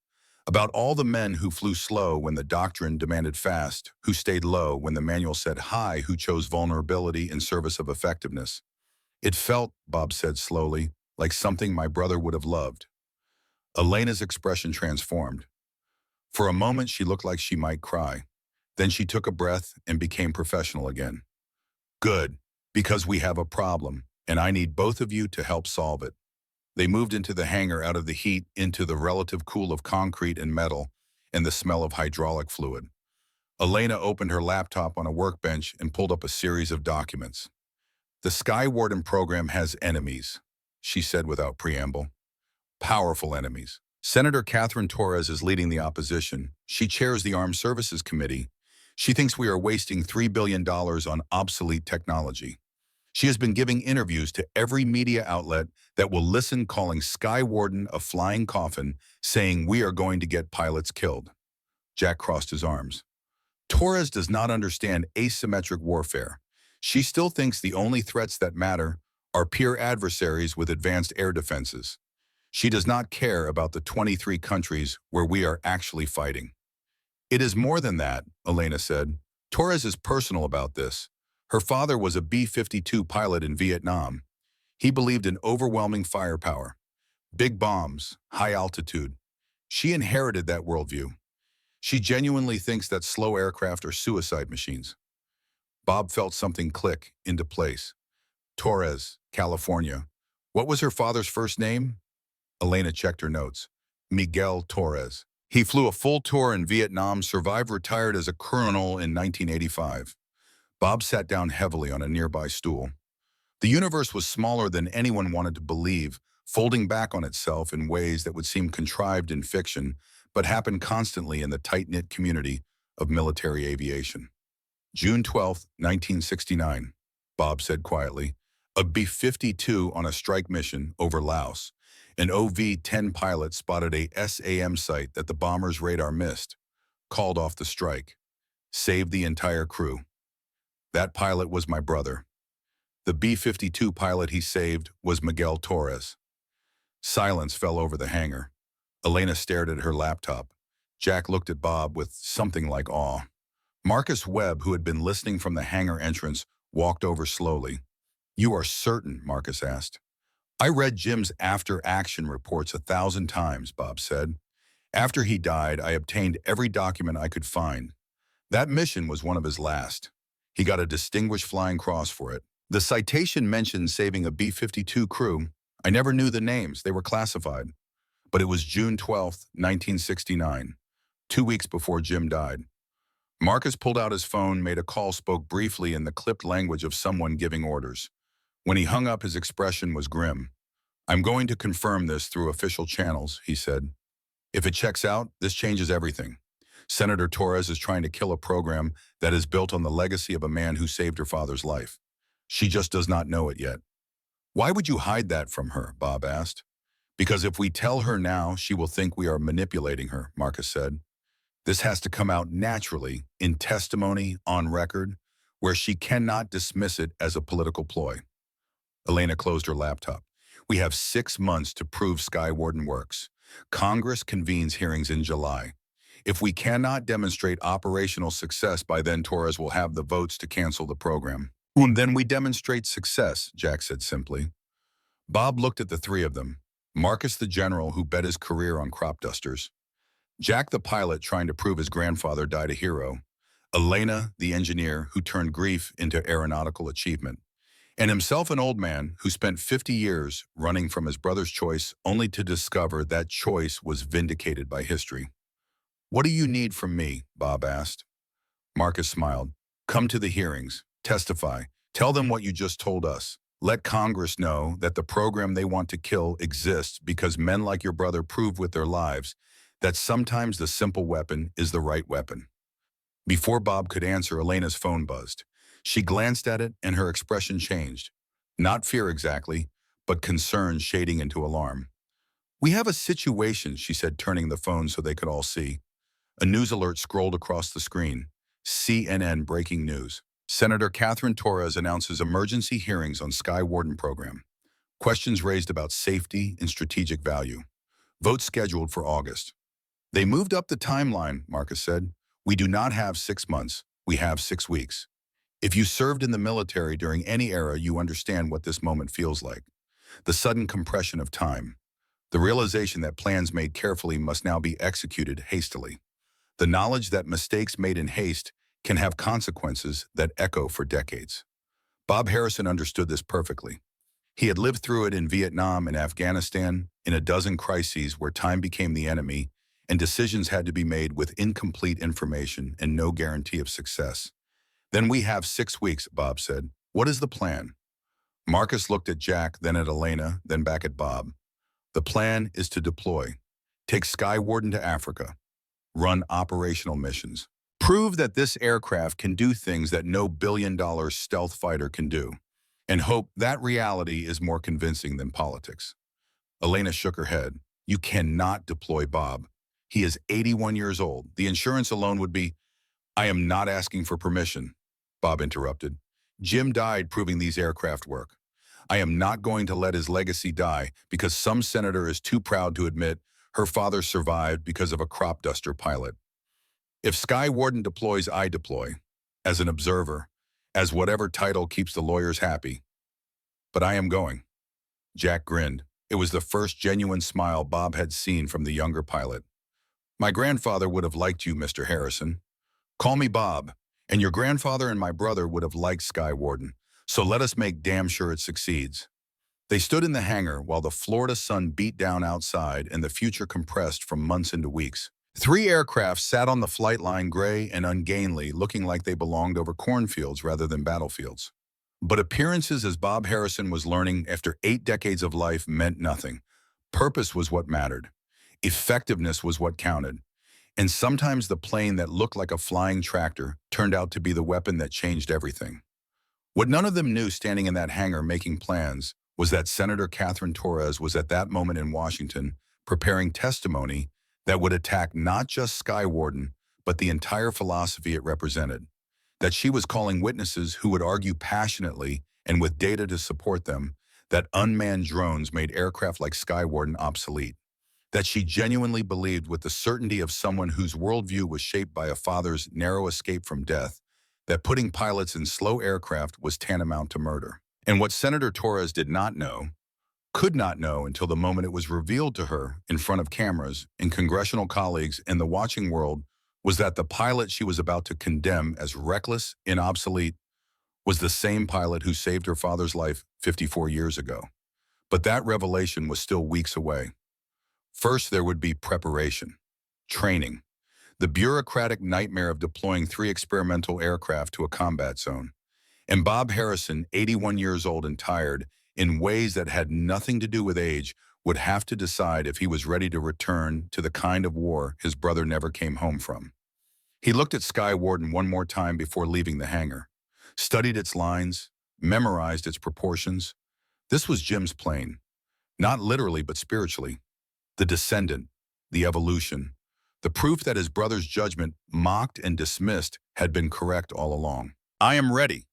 about all the men who flew slow when the doctrine demanded fast, who stayed low when the manual said high, who chose vulnerability in service of effectiveness. It felt, Bob said slowly, like something my brother would have loved. Elena's expression transformed. For a moment, she looked like she might cry. Then she took a breath and became professional again. Good, because we have a problem, and I need both of you to help solve it. They moved into the hangar, out of the heat, into the relative cool of concrete and metal, and the smell of hydraulic fluid. Elena opened her laptop on a workbench and pulled up a series of documents. The Sky Warden program has enemies, she said without preamble. Powerful enemies. Senator Catherine Torres is leading the opposition. She chairs the Armed Services Committee. She thinks we are wasting $3 billion on obsolete technology. She has been giving interviews to every media outlet that will listen, calling Sky Warden a flying coffin, saying we are going to get pilots killed. Jack crossed his arms. Torres does not understand asymmetric warfare. She still thinks the only threats that matter are peer adversaries with advanced air defenses. She does not care about the 23 countries where we are actually fighting. It is more than that, Elena said. Torres is personal about this. Her father was a B-52 pilot in Vietnam. He believed in overwhelming firepower, big bombs, high altitude. She inherited that worldview. She genuinely thinks that slow aircraft are suicide machines. Bob felt something click into place. Torres, California. What was her father's first name? Elena checked her notes. Miguel Torres. He flew a full tour in Vietnam, survived, retired as a colonel in 1985. Bob sat down heavily on a nearby stool. The universe was smaller than anyone wanted to believe, folding back on itself in ways that would seem contrived in fiction, but happen constantly in the tight-knit community of military aviation. June 12, 1969, Bob said quietly. A B-52 on a strike mission over Laos. An OV-10 pilot spotted a SAM site that the bomber's radar missed, called off the strike, saved the entire crew. That pilot was my brother. The B-52 pilot he saved was Miguel Torres. Silence fell over the hangar. Elena stared at her laptop. Jack looked at Bob with something like awe. Marcus Webb, who had been listening from the hangar entrance, walked over slowly. You are certain? Marcus asked. I read Jim's after-action reports 1,000 times, Bob said. After he died, I obtained every document I could find. That mission was one of his last. He got a Distinguished Flying Cross for it. The citation mentioned saving a B-52 crew. I never knew the names, they were classified. But it was June 12th, 1969, 2 weeks before Jim died. Marcus pulled out his phone, made a call, spoke briefly in the clipped language of someone giving orders. When he hung up, his expression was grim. I'm going to confirm this through official channels, he said. If it checks out, this changes everything. Senator Torres is trying to kill a program that is built on the legacy of a man who saved her father's life. She just does not know it yet. Why would you hide that from her? Bob asked. Because if we tell her now, she will think we are manipulating her, Marcus said. This has to come out naturally, in testimony, on record, where she cannot dismiss it as a political ploy. Elena closed her laptop. We have 6 months to prove Sky Warden works. Congress convenes hearings in July. If we cannot demonstrate operational success by then, Torres will have the votes to cancel the program. Then we demonstrate success, Jack said simply. Bob looked at the three of them. Marcus the general who bet his career on crop dusters. Jack the pilot trying to prove his grandfather died a hero. Elena the engineer who turned grief into aeronautical achievement. And himself an old man who spent 50 years running from his brother's choice only to discover that choice was vindicated by history. What do you need from me? Bob asked. Marcus smiled. Come to the hearings. Testify. Tell them what you just told us. Let Congress know that the program they want to kill exists because men like your brother proved with their lives that sometimes the simple weapon is the right weapon. Before Bob could answer, Elena's phone buzzed. She glanced at it and her expression changed. Not fear exactly, but concern shading into alarm. We have a situation, she said, turning the phone so they could all see. A news alert scrolled across the screen. CNN breaking news. Senator Catherine Torres announces emergency hearings on Sky Warden program. Questions raised about safety and strategic value. Vote scheduled for August. They moved up the timeline, Marcus said. We do not have 6 months. We have 6 weeks. If you served in the military during any era, you understand what this moment feels like. The sudden compression of time. The realization that plans made carefully must now be executed hastily. The knowledge that mistakes made in haste can have consequences that echo for decades. Bob Harrison understood this perfectly. He had lived through it in Vietnam and Afghanistan, in a dozen crises where time became the enemy and decisions had to be made with incomplete information and no guarantee of success. Then we have 6 weeks, Bob said. What is the plan? Marcus looked at Jack, then at Elena, then back at Bob. The plan is to deploy. Take Sky Warden to Africa. Run operational missions. Prove that this aircraft can do things that no billion-dollar stealth fighter can do. And hope that reality is more convincing than politics. Elena shook her head. You cannot deploy Bob. He is 81 years old. The insurance alone would be... I am not asking for permission, Bob interrupted. Jim died proving these aircraft work. I am not going to let his legacy die because some senator is too proud to admit her father survived because of a crop duster pilot. If Sky Warden deploys, I deploy. As an observer. As whatever title keeps the lawyers happy. But I am going. Jack grinned. It was the first genuine smile Bob had seen from the younger pilot. My grandfather would have liked you, Mr. Harrison. Call me Bob, and your grandfather and my brother would have liked Sky Warden, so let us make damn sure it succeeds. They stood in the hangar while the Florida sun beat down outside and the future compressed from months into weeks. 3 aircraft sat on the flight line, gray and ungainly, looking like they belonged over cornfields rather than battlefields. But appearances, as Bob Harrison was learning after 8 decades of life, meant nothing. Purpose was what mattered. Effectiveness was what counted. And sometimes the plane that looked like a flying tractor turned out to be the weapon that changed everything. What none of them knew standing in that hangar making plans was that Senator Catherine Torres was at that moment in Washington preparing testimony that would attack not just Sky Warden, but the entire philosophy it represented. That she was calling witnesses who would argue passionately and with data to support them that unmanned drones made aircraft like Sky Warden obsolete. That she genuinely believed with the certainty of someone whose worldview was shaped by a father's narrow escape from death, that putting pilots in slow aircraft was tantamount to murder. And what Senator Torres did not know, could not know until the moment it was revealed to her in front of cameras and congressional colleagues and the watching world, was that the pilot she was about to condemn as reckless and obsolete was the same pilot who saved her father's life 54 years ago. But that revelation was still weeks away. First, there would be preparation, training, the bureaucratic nightmare of deploying 3 experimental aircraft to a combat zone. And Bob Harrison, 81 years old and tired, in ways that had nothing to do with age, would have to decide if he was ready to return to the kind of war his brother never came home from. He looked at Sky Warden one more time before leaving the hangar, studied its lines, memorized its proportions. This was Jim's plane, not literally but spiritually. The descendant, the evolution, the proof that his brother's judgment, mocked and dismissed, had been correct all along. "I am ready."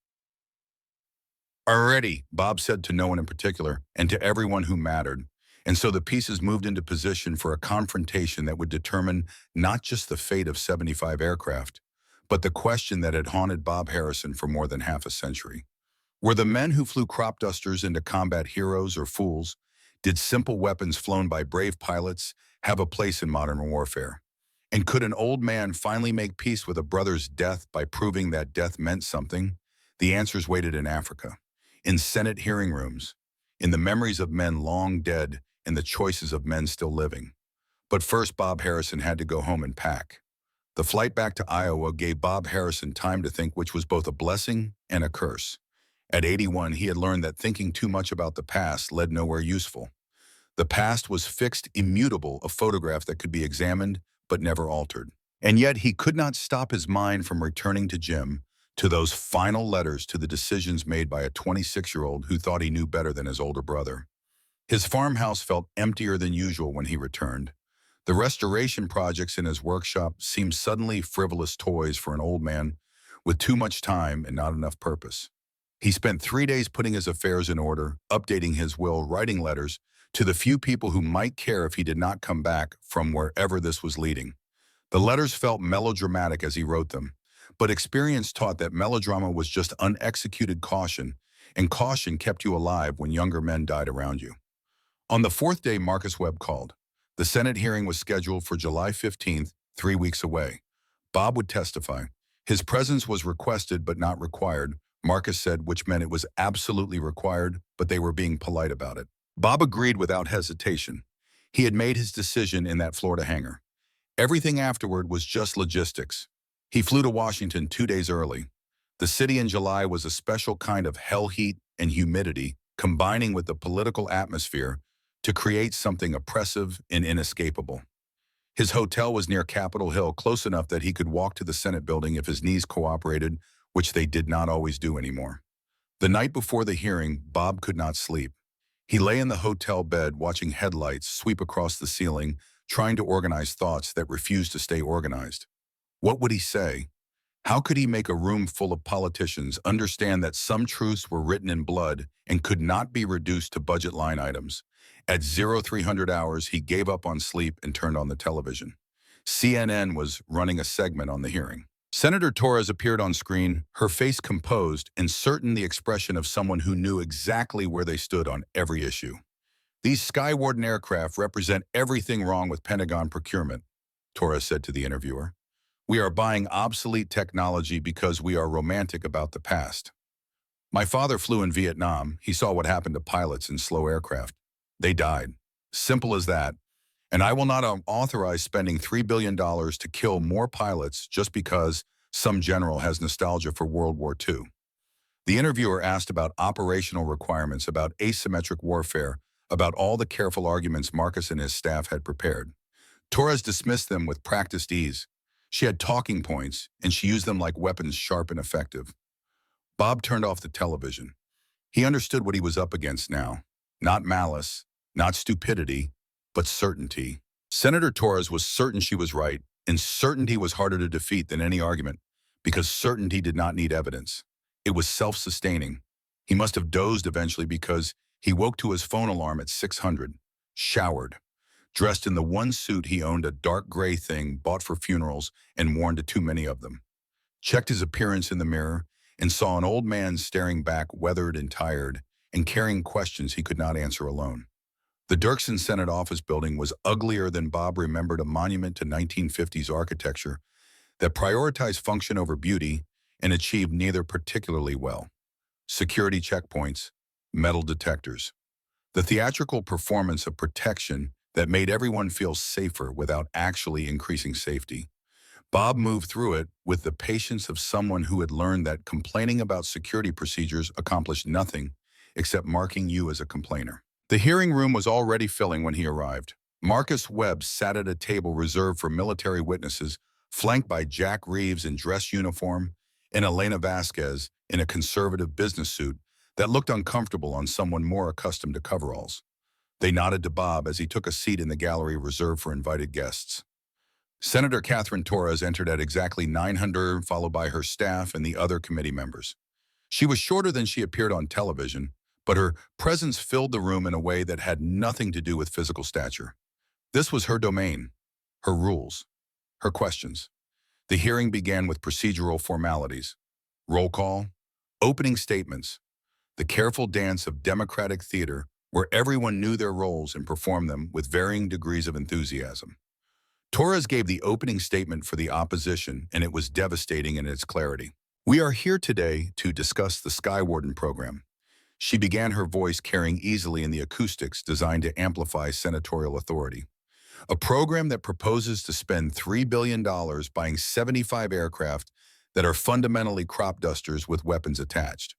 "Already," Bob said to no one in particular, and to everyone who mattered. And so the pieces moved into position for a confrontation that would determine not just the fate of 75 aircraft, but the question that had haunted Bob Harrison for more than half a century. Were the men who flew crop dusters into combat heroes or fools? Did simple weapons flown by brave pilots have a place in modern warfare? And could an old man finally make peace with a brother's death by proving that death meant something? The answers waited in Africa, in Senate hearing rooms, in the memories of men long dead and the choices of men still living. But first, Bob Harrison had to go home and pack. The flight back to Iowa gave Bob Harrison time to think, which was both a blessing and a curse. At 81, he had learned that thinking too much about the past led nowhere useful. The past was fixed, immutable, a photograph that could be examined but never altered. And yet he could not stop his mind from returning to Jim, to those final letters, to the decisions made by a 26-year-old who thought he knew better than his older brother. His farmhouse felt emptier than usual when he returned. The restoration projects in his workshop seemed suddenly frivolous toys for an old man with too much time and not enough purpose. He spent 3 days putting his affairs in order, updating his will, writing letters to the few people who might care if he did not come back from wherever this was leading. The letters felt melodramatic as he wrote them, but experience taught that melodrama was just unexecuted caution, and caution kept you alive when younger men died around you. On the 4th day, Marcus Webb called. The Senate hearing was scheduled for July 15th, 3 weeks away. Bob would testify. His presence was requested but not required, Marcus said, which meant it was absolutely required, but they were being polite about it. Bob agreed without hesitation. He had made his decision in that Florida hangar. Everything afterward was just logistics. He flew to Washington 2 days early. The city in July was a special kind of hell heat and humidity, combining with the political atmosphere to create something oppressive and inescapable. His hotel was near Capitol Hill, close enough that he could walk to the Senate building if his knees cooperated, which they did not always do anymore. The night before the hearing, Bob could not sleep. He lay in the hotel bed watching headlights sweep across the ceiling, trying to organize thoughts that refused to stay organized. What would he say? How could he make a room full of politicians understand that some truths were written in blood and could not be reduced to budget line items? At 0300 hours, he gave up on sleep and turned on the television. CNN was running a segment on the hearing. Senator Torres appeared on screen, her face composed and certain the expression of someone who knew exactly where they stood on every issue. "These Sky Warden aircraft represent everything wrong with Pentagon procurement," Torres said to the interviewer. "We are buying obsolete technology because we are romantic about the past. My father flew in Vietnam. He saw what happened to pilots in slow aircraft. They died. Simple as that. And I will not authorize spending $3 billion to kill more pilots just because some general has nostalgia for World War II." The interviewer asked about operational requirements, about asymmetric warfare, about all the careful arguments Marcus and his staff had prepared. Torres dismissed them with practiced ease. She had talking points, and she used them like weapons, sharp and effective. Bob turned off the television. He understood what he was up against now. Not malice, not stupidity, but certainty. Senator Torres was certain she was right, and certainty was harder to defeat than any argument, because certainty did not need evidence. It was self-sustaining. He must have dozed eventually because he woke to his phone alarm at 600, showered, dressed in the one suit he owned, a dark gray thing bought for funerals and worn to too many of them. Checked his appearance in the mirror and saw an old man staring back, weathered and tired, and carrying questions he could not answer alone. The Dirksen Senate office building was uglier than Bob remembered, a monument to 1950s architecture that prioritized function over beauty and achieved neither particularly well. security checkpoints, metal detectors. The theatrical performance of protection that made everyone feel safer without actually increasing safety. Bob moved through it with the patience of someone who had learned that complaining about security procedures accomplished nothing except marking you as a complainer. The hearing room was already filling when he arrived. Marcus Webb sat at a table reserved for military witnesses, flanked by Jack Reeves in dress uniform and Elena Vasquez in a conservative business suit that looked uncomfortable on someone more accustomed to coveralls. They nodded to Bob as he took a seat in the gallery reserved for invited guests. Senator Catherine Torres entered at exactly 900, followed by her staff and the other committee members. She was shorter than she appeared on television, but her presence filled the room in a way that had nothing to do with physical stature. This was her domain, her rules, her questions. The hearing began with procedural formalities. Roll call, opening statements, the careful dance of democratic theater where everyone knew their roles and performed them with varying degrees of enthusiasm. Torres gave the opening statement for the opposition, and it was devastating in its clarity. We are here today to discuss the Sky Warden program. She began, her voice carrying easily in the acoustics designed to amplify senatorial authority. A program that proposes to spend $3 billion buying 75 aircraft that are fundamentally crop dusters with weapons attached.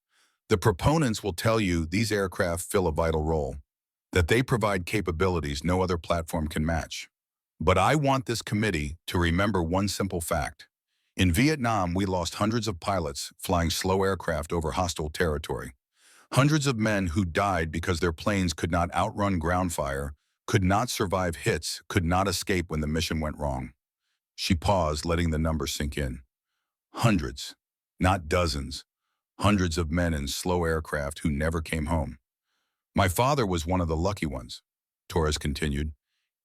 The proponents will tell you these aircraft fill a vital role, that they provide capabilities no other platform can match. But I want this committee to remember one simple fact. In Vietnam, we lost hundreds of pilots flying slow aircraft over hostile territory. Hundreds of men who died because their planes could not outrun ground fire, could not survive hits, could not escape when the mission went wrong. She paused, letting the number sink in. Hundreds, not dozens. Hundreds of men in slow aircraft who never came home. My father was one of the lucky ones, Torres continued.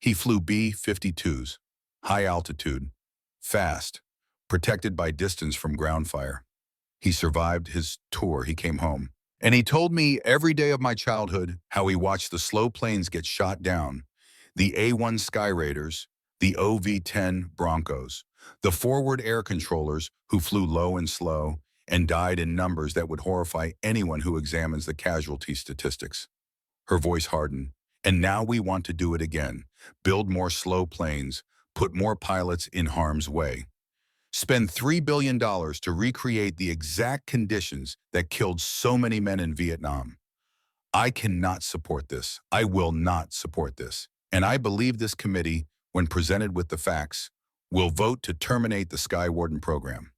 He flew B-52s, high altitude, fast, protected by distance from ground fire. He survived his tour, he came home. And he told me every day of my childhood how he watched the slow planes get shot down, the A-1 Sky Raiders, the OV-10 Broncos, the forward air controllers who flew low and slow and died in numbers that would horrify anyone who examines the casualty statistics. Her voice hardened. And now we want to do it again. Build more slow planes, put more pilots in harm's way. Spend $3 billion to recreate the exact conditions that killed so many men in Vietnam. I cannot support this. I will not support this. And I believe this committee, when presented with the facts, will vote to terminate the Sky Warden program.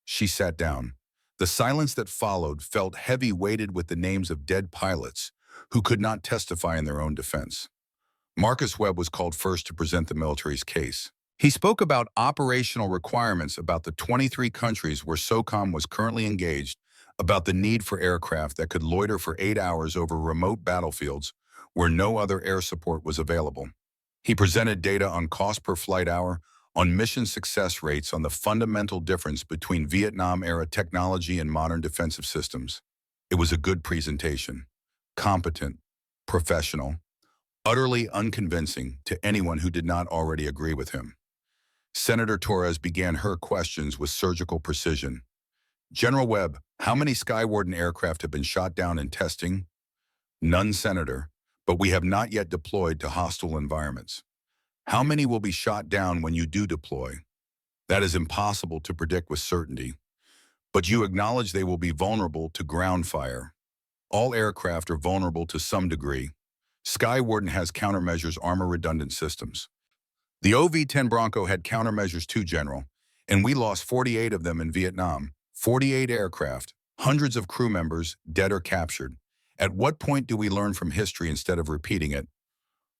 She sat down. The silence that followed felt heavy, weighted with the names of dead pilots who could not testify in their own defense. Marcus Webb was called first to present the military's case. He spoke about operational requirements about the 23 countries where SOCOM was currently engaged, about the need for aircraft that could loiter for 8 hours over remote battlefields where no other air support was available. He presented data on cost per flight hour, on mission success rates, on the fundamental difference between Vietnam-era technology and modern defensive systems. It was a good presentation, competent, professional, utterly unconvincing to anyone who did not already agree with him. Senator Torres began her questions with surgical precision. General Webb, how many Sky Warden aircraft have been shot down in testing? None, Senator, but we have not yet deployed to hostile environments. How many will be shot down when you do deploy? That is impossible to predict with certainty, but you acknowledge they will be vulnerable to ground fire. All aircraft are vulnerable to some degree. Sky Warden has countermeasures armor-redundant systems. The OV-10 Bronco had countermeasures too, General, and we lost 48 of them in Vietnam, 48 aircraft, hundreds of crew members dead or captured. At what point do we learn from history instead of repeating it?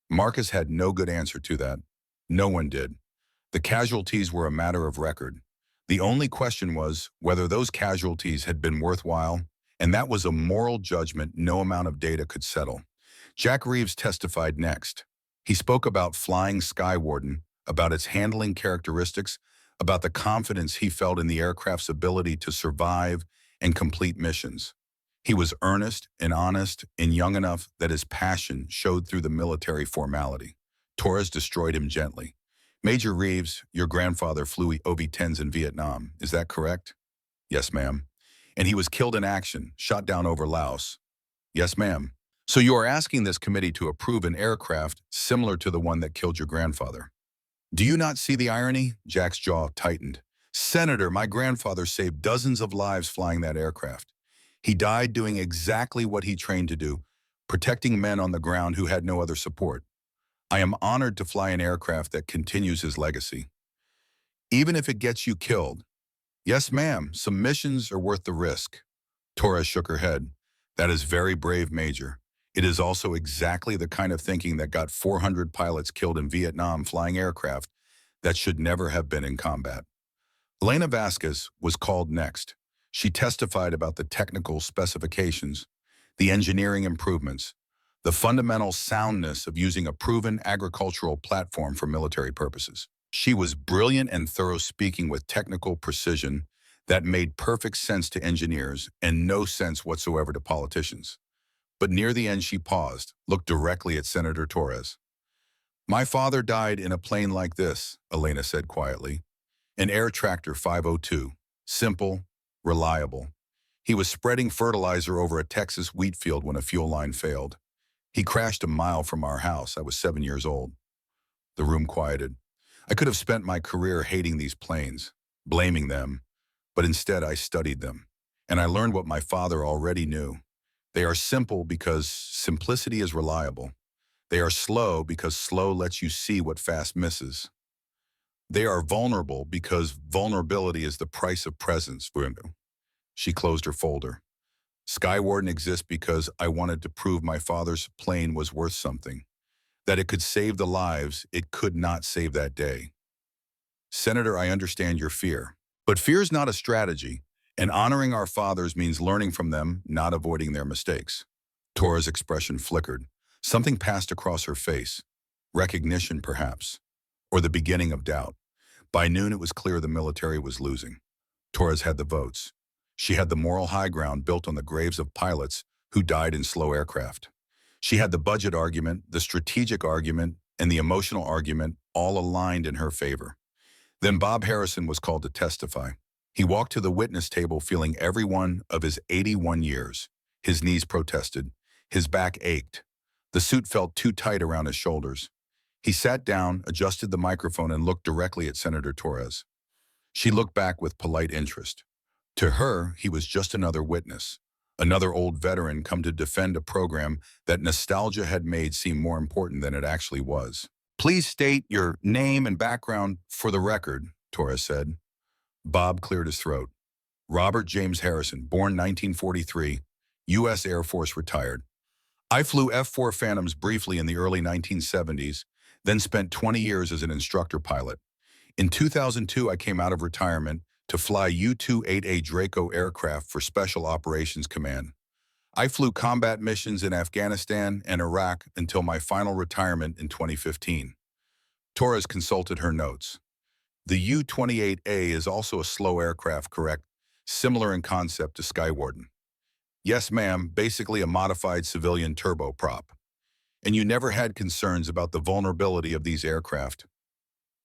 Marcus had no good answer to that. No one did. The casualties were a matter of record. The only question was whether those casualties had been worthwhile, and that was a moral judgment no amount of data could settle. Jack Reeves testified next. He spoke about flying Sky Warden, about its handling characteristics, about the confidence he felt in the aircraft's ability to survive and complete missions. He was earnest and honest and young enough that his passion showed through the military formality. Torres destroyed him gently. Major Reeves, your grandfather flew OV-10s in Vietnam. Is that correct? Yes, ma'am. and he was killed in action, shot down over Laos. Yes, ma'am. So you are asking this committee to approve an aircraft similar to the one that killed your grandfather. Do you not see the irony? Jack's jaw tightened. Senator, my grandfather saved dozens of lives flying that aircraft. He died doing exactly what he trained to do, protecting men on the ground who had no other support. I am honored to fly an aircraft that continues his legacy. Even if it gets you killed. Yes, ma'am, some missions are worth the risk. Torres shook her head. That is very brave, Major. It is also exactly the kind of thinking that got 400 pilots killed in Vietnam flying aircraft that should never have been in combat. Elena Vasquez was called next. She testified about the technical specifications, the engineering improvements, the fundamental soundness of using a proven agricultural platform for military purposes. She was brilliant and thorough, speaking with technical precision that made perfect sense to engineers and no sense whatsoever to politicians. But near the end she paused, looked directly at Senator Torres. My father died in a plane like this, Elena said quietly. An Air Tractor 502. Simple, reliable. He was spreading fertilizer over a Texas wheat field when a fuel line failed. He crashed a mile from our house. I was 7 years old. The room quieted. I could have spent my career hating these planes, blaming them, but instead I studied them. And I learned what my father already knew. They are simple because simplicity is reliable. They are slow because slow lets you see what fast misses. They are vulnerable because vulnerability is the price of presence. She closed her folder. Sky Warden exists because I wanted to prove my father's plane was worth something, that it could save the lives it could not save that day. Senator, I understand your fear, but fear is not a strategy, and honoring our fathers means learning from them, not avoiding their mistakes. Tora's expression flickered. Something passed across her face. Recognition, perhaps, or the beginning of doubt. By noon, it was clear the military was losing. Torres had the votes. She had the moral high ground built on the graves of pilots who died in slow aircraft. She had the budget argument, the strategic argument, and the emotional argument all aligned in her favor. Then Bob Harrison was called to testify. He walked to the witness table feeling every one of his 81 years. His knees protested. His back ached. The suit felt too tight around his shoulders. He sat down, adjusted the microphone, and looked directly at Senator Torres. She looked back with polite interest. To her, he was just another witness, another old veteran come to defend a program that nostalgia had made seem more important than it actually was. Please state your name and background for the record, Torres said. Bob cleared his throat. Robert James Harrison, born 1943, U.S. Air Force, retired. I flew F-4 Phantoms briefly in the early 1970s, then spent 20 years as an instructor pilot. In 2002, I came out of retirement to fly U-28A Draco aircraft for Special Operations Command. I flew combat missions in Afghanistan and Iraq until my final retirement in 2015. Torres consulted her notes. The U-28A is also a slow aircraft, correct? Similar in concept to Sky Warden. Yes, ma'am, basically a modified civilian turboprop. And you never had concerns about the vulnerability of these aircraft?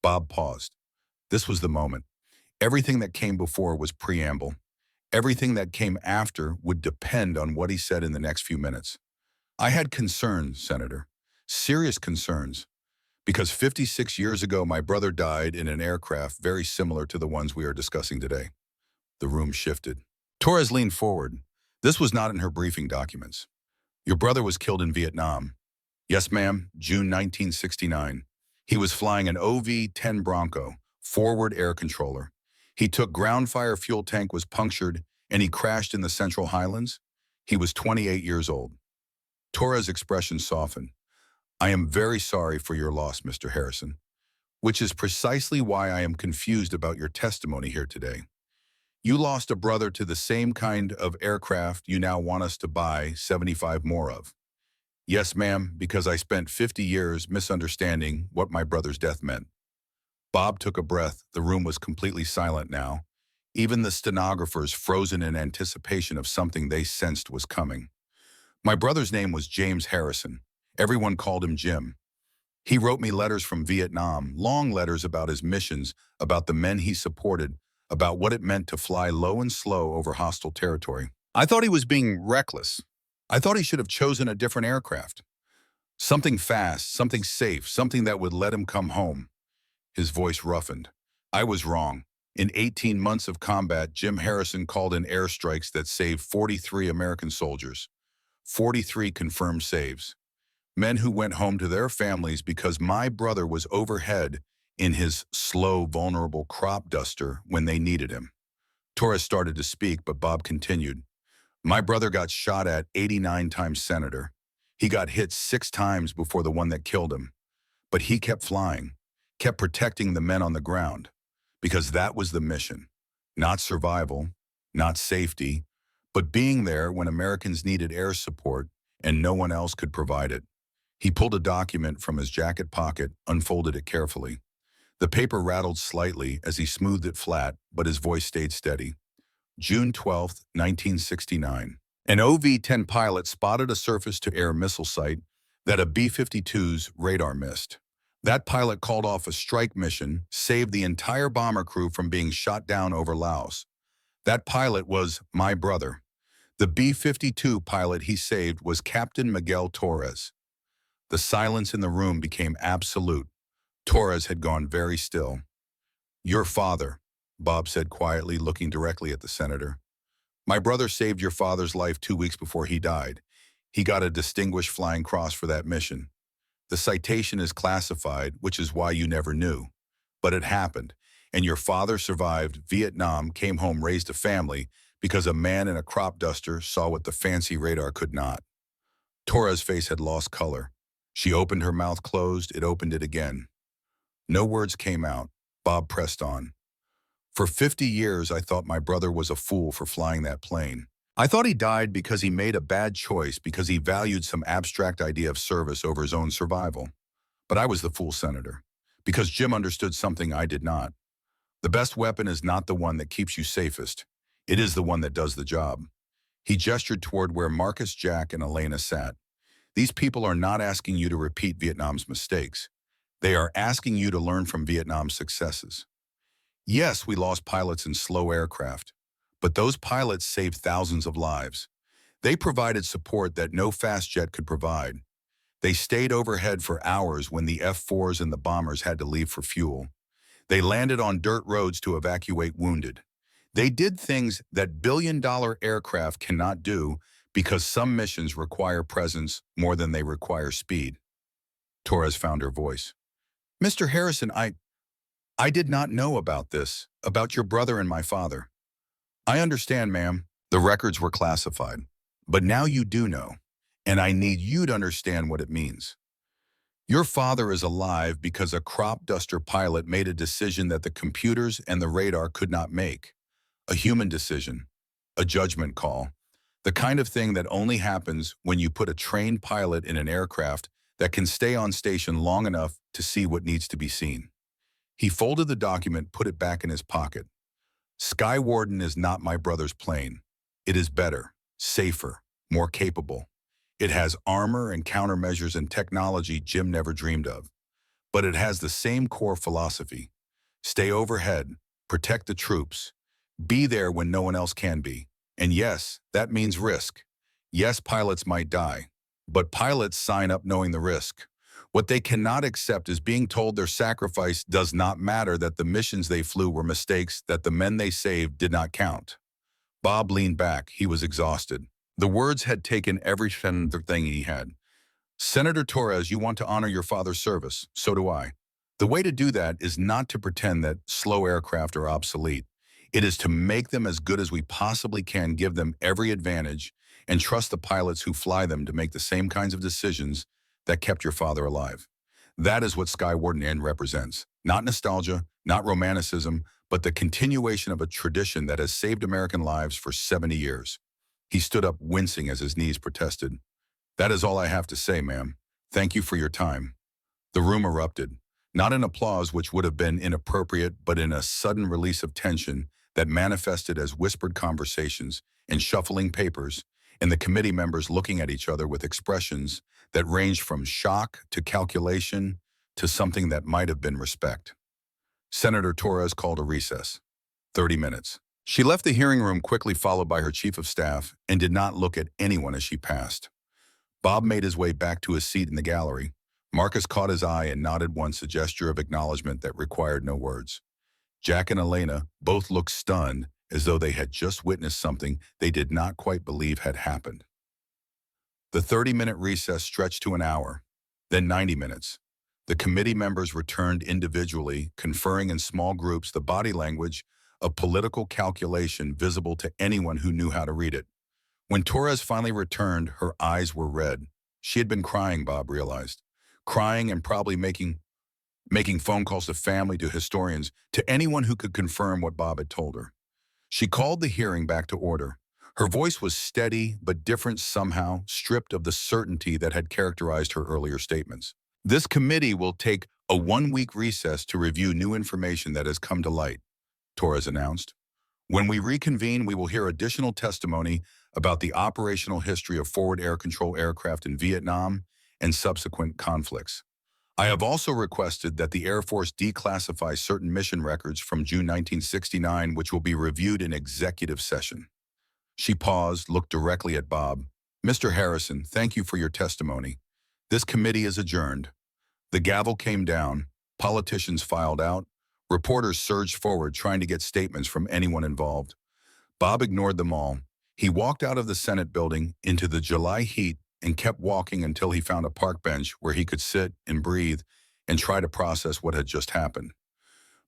Bob paused. This was the moment. Everything that came before was preamble. Everything that came after would depend on what he said in the next few minutes. I had concerns, Senator. Serious concerns. Because 56 years ago, my brother died in an aircraft very similar to the ones we are discussing today. The room shifted. Torres leaned forward. This was not in her briefing documents. Your brother was killed in Vietnam. Yes, ma'am, June 1969. He was flying an OV-10 Bronco, forward air controller. He took ground fire, fuel tank was punctured, and he crashed in the Central Highlands. He was 28 years old. Torres' expression softened. I am very sorry for your loss, Mr. Harrison, which is precisely why I am confused about your testimony here today. You lost a brother to the same kind of aircraft you now want us to buy 75 more of. Yes, ma'am, because I spent 50 years misunderstanding what my brother's death meant. Bob took a breath. The room was completely silent now, even the stenographers frozen in anticipation of something they sensed was coming. My brother's name was James Harrison. Everyone called him Jim. He wrote me letters from Vietnam, long letters about his missions, about the men he supported, about what it meant to fly low and slow over hostile territory. I thought he was being reckless. I thought he should have chosen a different aircraft. Something fast, something safe, something that would let him come home. His voice roughened. I was wrong. In 18 months of combat, Jim Harrison called in airstrikes that saved 43 American soldiers. 43 confirmed saves. Men who went home to their families because my brother was overhead in his slow, vulnerable crop duster when they needed him. Torres started to speak, but Bob continued. My brother got shot at 89 times, Senator. He got hit 6 times before the one that killed him. But he kept flying, kept protecting the men on the ground, because that was the mission. Not survival, not safety, but being there when Americans needed air support and no one else could provide it. He pulled a document from his jacket pocket, unfolded it carefully. The paper rattled slightly as he smoothed it flat, but his voice stayed steady. June 12, 1969. An OV-10 pilot spotted a surface-to-air missile site that a B-52's radar missed. That pilot called off a strike mission, saved the entire bomber crew from being shot down over Laos. That pilot was my brother. The B-52 pilot he saved was Captain Miguel Torres. The silence in the room became absolute. Torres had gone very still. Your father, Bob said quietly, looking directly at the senator. My brother saved your father's life 2 weeks before he died. He got a Distinguished Flying Cross for that mission. The citation is classified, which is why you never knew. But it happened, and your father survived Vietnam, came home, raised a family, because a man in a crop duster saw what the fancy radar could not. Torres' face had lost color. She opened her mouth closed, it opened it again. No words came out. Bob pressed on. For 50 years, I thought my brother was a fool for flying that plane. I thought he died because he made a bad choice, because he valued some abstract idea of service over his own survival. But I was the fool, Senator, because Jim understood something I did not. The best weapon is not the one that keeps you safest. It is the one that does the job. He gestured toward where Marcus, Jack, and Elena sat. These people are not asking you to repeat Vietnam's mistakes. They are asking you to learn from Vietnam's successes. Yes, we lost pilots in slow aircraft, but those pilots saved thousands of lives. They provided support that no fast jet could provide. They stayed overhead for hours when the F-4s and the bombers had to leave for fuel. They landed on dirt roads to evacuate wounded. They did things that billion-dollar aircraft cannot do because some missions require presence more than they require speed. Torres found her voice. Mr. Harrison, I did not know about this, about your brother and my father. I understand, ma'am. The records were classified. But now you do know, and I need you to understand what it means. Your father is alive because a crop duster pilot made a decision that the computers and the radar could not make. A human decision, a judgment call, the kind of thing that only happens when you put a trained pilot in an aircraft that can stay on station long enough to see what needs to be seen. He folded the document, put it back in his pocket. Sky Warden is not my brother's plane. It is better, safer, more capable. It has armor and countermeasures and technology Jim never dreamed of. But it has the same core philosophy. Stay overhead, protect the troops, be there when no one else can be. And yes, that means risk. Yes, pilots might die, but pilots sign up knowing the risk. What they cannot accept is being told their sacrifice does not matter, that the missions they flew were mistakes, that the men they saved did not count. Bob leaned back. He was exhausted. The words had taken every thing he had. Senator Torres, you want to honor your father's service. So do I. The way to do that is not to pretend that slow aircraft are obsolete. It is to make them as good as we possibly can, give them every advantage, and trust the pilots who fly them to make the same kinds of decisions that kept your father alive. That is what Sky Warden represents. Not nostalgia, not romanticism, but the continuation of a tradition that has saved American lives for 70 years. He stood up, wincing as his knees protested. That is all I have to say, ma'am. Thank you for your time. The room erupted, not in applause, which would have been inappropriate, but in a sudden release of tension that manifested as whispered conversations and shuffling papers, and the committee members looking at each other with expressions that ranged from shock to calculation to something that might have been respect. Senator Torres called a recess. 30 minutes. She left the hearing room quickly, followed by her chief of staff, and did not look at anyone as she passed. Bob made his way back to his seat in the gallery. Marcus caught his eye and nodded once, a gesture of acknowledgement that required no words. Jack and Elena both looked stunned, as though they had just witnessed something they did not quite believe had happened. The 30-minute recess stretched to an hour, then 90 minutes. The committee members returned individually, conferring in small groups, the body language of political calculation visible to anyone who knew how to read it. When Torres finally returned, her eyes were red. She had been crying, Bob realized. Crying and probably making phone calls to family, to historians, to anyone who could confirm what Bob had told her. She called the hearing back to order. Her voice was steady but different somehow, stripped of the certainty that had characterized her earlier statements. This committee will take a 1-week recess to review new information that has come to light, Torres announced. When we reconvene, we will hear additional testimony about the operational history of forward air control aircraft in Vietnam and subsequent conflicts. I have also requested that the Air Force declassify certain mission records from June 1969, which will be reviewed in executive session. She paused, looked directly at Bob. Mr. Harrison, thank you for your testimony. This committee is adjourned. The gavel came down. Politicians filed out. Reporters surged forward, trying to get statements from anyone involved. Bob ignored them all. He walked out of the Senate building into the July heat and kept walking until he found a park bench where he could sit and breathe and try to process what had just happened.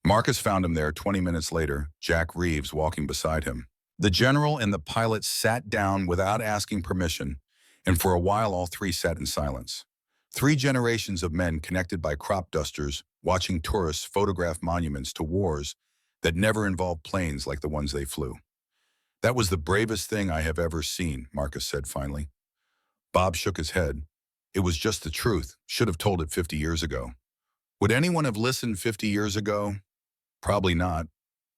Marcus found him there 20 minutes later, Jack Reeves walking beside him. The general and the pilot sat down without asking permission, and for a while all three sat in silence. 3 generations of men connected by crop dusters, watching tourists photograph monuments to wars that never involved planes like the ones they flew. That was the bravest thing I have ever seen, Marcus said finally. Bob shook his head. It was just the truth. Should have told it 50 years ago. Would anyone have listened 50 years ago? Probably not.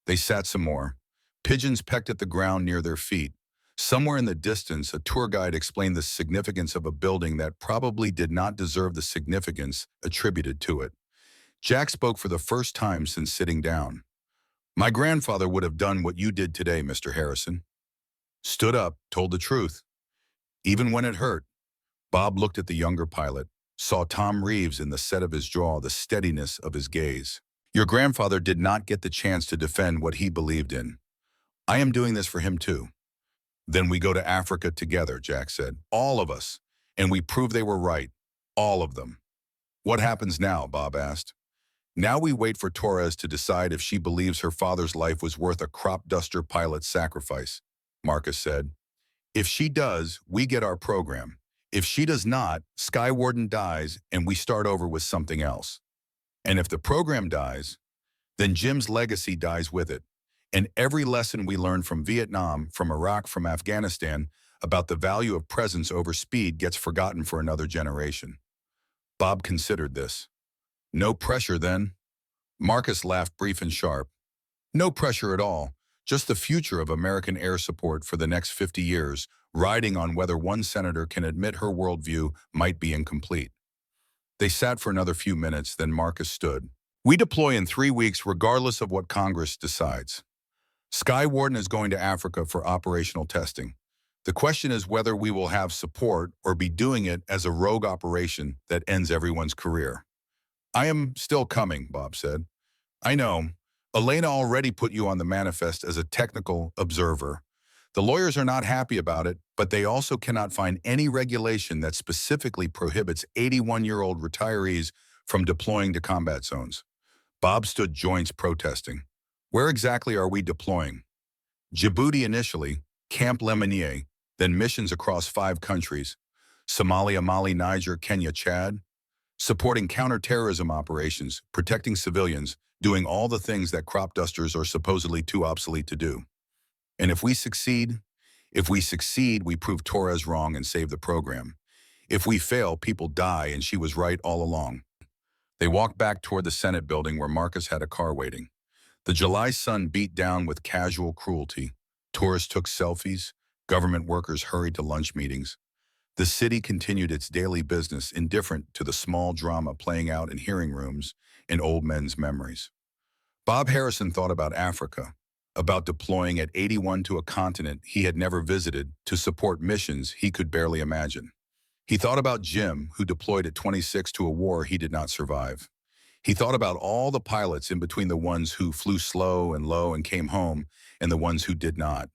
They sat some more. Pigeons pecked at the ground near their feet. Somewhere in the distance, a tour guide explained the significance of a building that probably did not deserve the significance attributed to it. Jack spoke for the first time since sitting down. My grandfather would have done what you did today, Mr. Harrison. Stood up, told the truth. Even when it hurt. Bob looked at the younger pilot, saw Tom Reeves in the set of his jaw, the steadiness of his gaze. Your grandfather did not get the chance to defend what he believed in. I am doing this for him too. Then we go to Africa together, Jack said. All of us. And we prove they were right. All of them. What happens now? Bob asked. Now we wait for Torres to decide if she believes her father's life was worth a crop duster pilot's sacrifice, Marcus said. If she does, we get our program. If she does not, Sky Warden dies and we start over with something else. And if the program dies, then Jim's legacy dies with it. And every lesson we learned from Vietnam, from Iraq, from Afghanistan, about the value of presence over speed gets forgotten for another generation. Bob considered this. No pressure then? Marcus laughed, brief and sharp. No pressure at all. Just the future of American air support for the next 50 years, riding on whether one senator can admit her worldview might be incomplete. They sat for another few minutes, then Marcus stood. We deploy in 3 weeks regardless of what Congress decides. Sky Warden is going to Africa for operational testing. The question is whether we will have support or be doing it as a rogue operation that ends everyone's career. I am still coming, Bob said. I know. Elena already put you on the manifest as a technical observer. The lawyers are not happy about it, but they also cannot find any regulation that specifically prohibits 81-year-old retirees from deploying to combat zones. Bob stood joints protesting. Where exactly are we deploying? Djibouti initially, Camp Lemonnier, then missions across 5 countries, Somalia, Mali, Niger, Kenya, Chad, supporting counterterrorism operations, protecting civilians, doing all the things that crop dusters are supposedly too obsolete to do. And if we succeed, we prove Torres wrong and save the program. If we fail, people die and she was right all along. They walked back toward the Senate building where Marcus had a car waiting. The July sun beat down with casual cruelty. Tourists took selfies. Government workers hurried to lunch meetings. The city continued its daily business, indifferent to the small drama playing out in hearing rooms and old men's memories. Bob Harrison thought about Africa. about deploying at 81 to a continent he had never visited to support missions he could barely imagine. He thought about Jim, who deployed at 26 to a war he did not survive. He thought about all the pilots in between, the ones who flew slow and low and came home, and the ones who did not.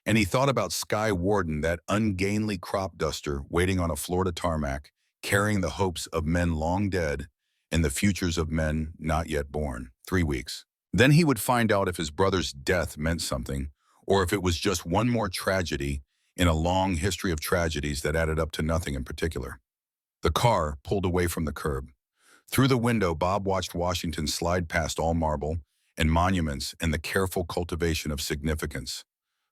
And he thought about Sky Warden, that ungainly crop duster waiting on a Florida tarmac, carrying the hopes of men long dead and the futures of men not yet born. 3 weeks. Then he would find out if his brother's death meant something, or if it was just one more tragedy in a long history of tragedies that added up to nothing in particular. The car pulled away from the curb. Through the window, Bob watched Washington slide past all marble and monuments and the careful cultivation of significance.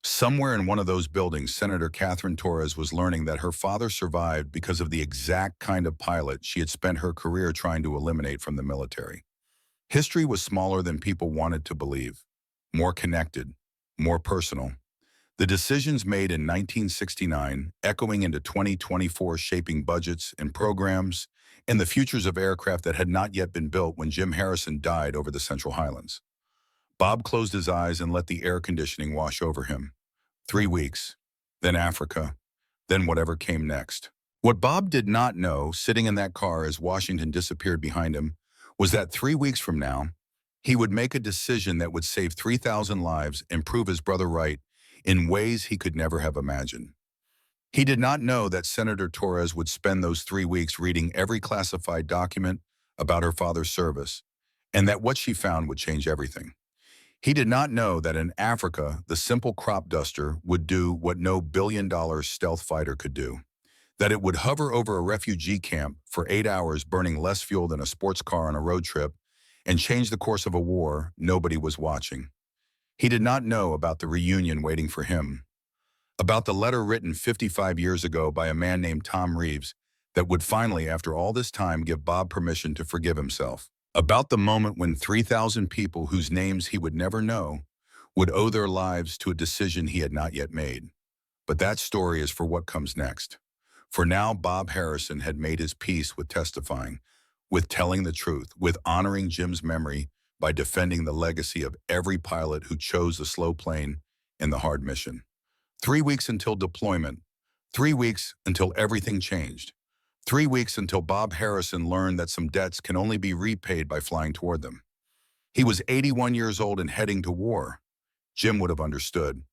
Somewhere in one of those buildings, Senator Catherine Torres was learning that her father survived because of the exact kind of pilot she had spent her career trying to eliminate from the military. History was smaller than people wanted to believe, more connected, more personal. The decisions made in 1969, echoing into 2024, shaping budgets and programs, and the futures of aircraft that had not yet been built when Jim Harrison died over the Central Highlands. Bob closed his eyes and let the air conditioning wash over him. 3 weeks, then Africa, then whatever came next. What Bob did not know, sitting in that car as Washington disappeared behind him, was that 3 weeks from now, he would make a decision that would save 3,000 lives and prove his brother right in ways he could never have imagined. He did not know that Senator Torres would spend those 3 weeks reading every classified document about her father's service, and that what she found would change everything. He did not know that in Africa, the simple crop duster would do what no billion-dollar stealth fighter could do, that it would hover over a refugee camp for 8 hours, burning less fuel than a sports car on a road trip, and change the course of a war nobody was watching. He did not know about the reunion waiting for him, about the letter written 55 years ago by a man named Tom Reeves that would finally, after all this time, give Bob permission to forgive himself, about the moment when 3,000 people whose names he would never know would owe their lives to a decision he had not yet made. But that story is for what comes next. For now, Bob Harrison had made his peace with testifying, with telling the truth, with honoring Jim's memory by defending the legacy of every pilot who chose the slow plane in the hard mission. 3 weeks until deployment. 3 weeks until everything changed. 3 weeks until Bob Harrison learned that some debts can only be repaid by flying toward them. He was 81 years old and heading to war. Jim would have understood.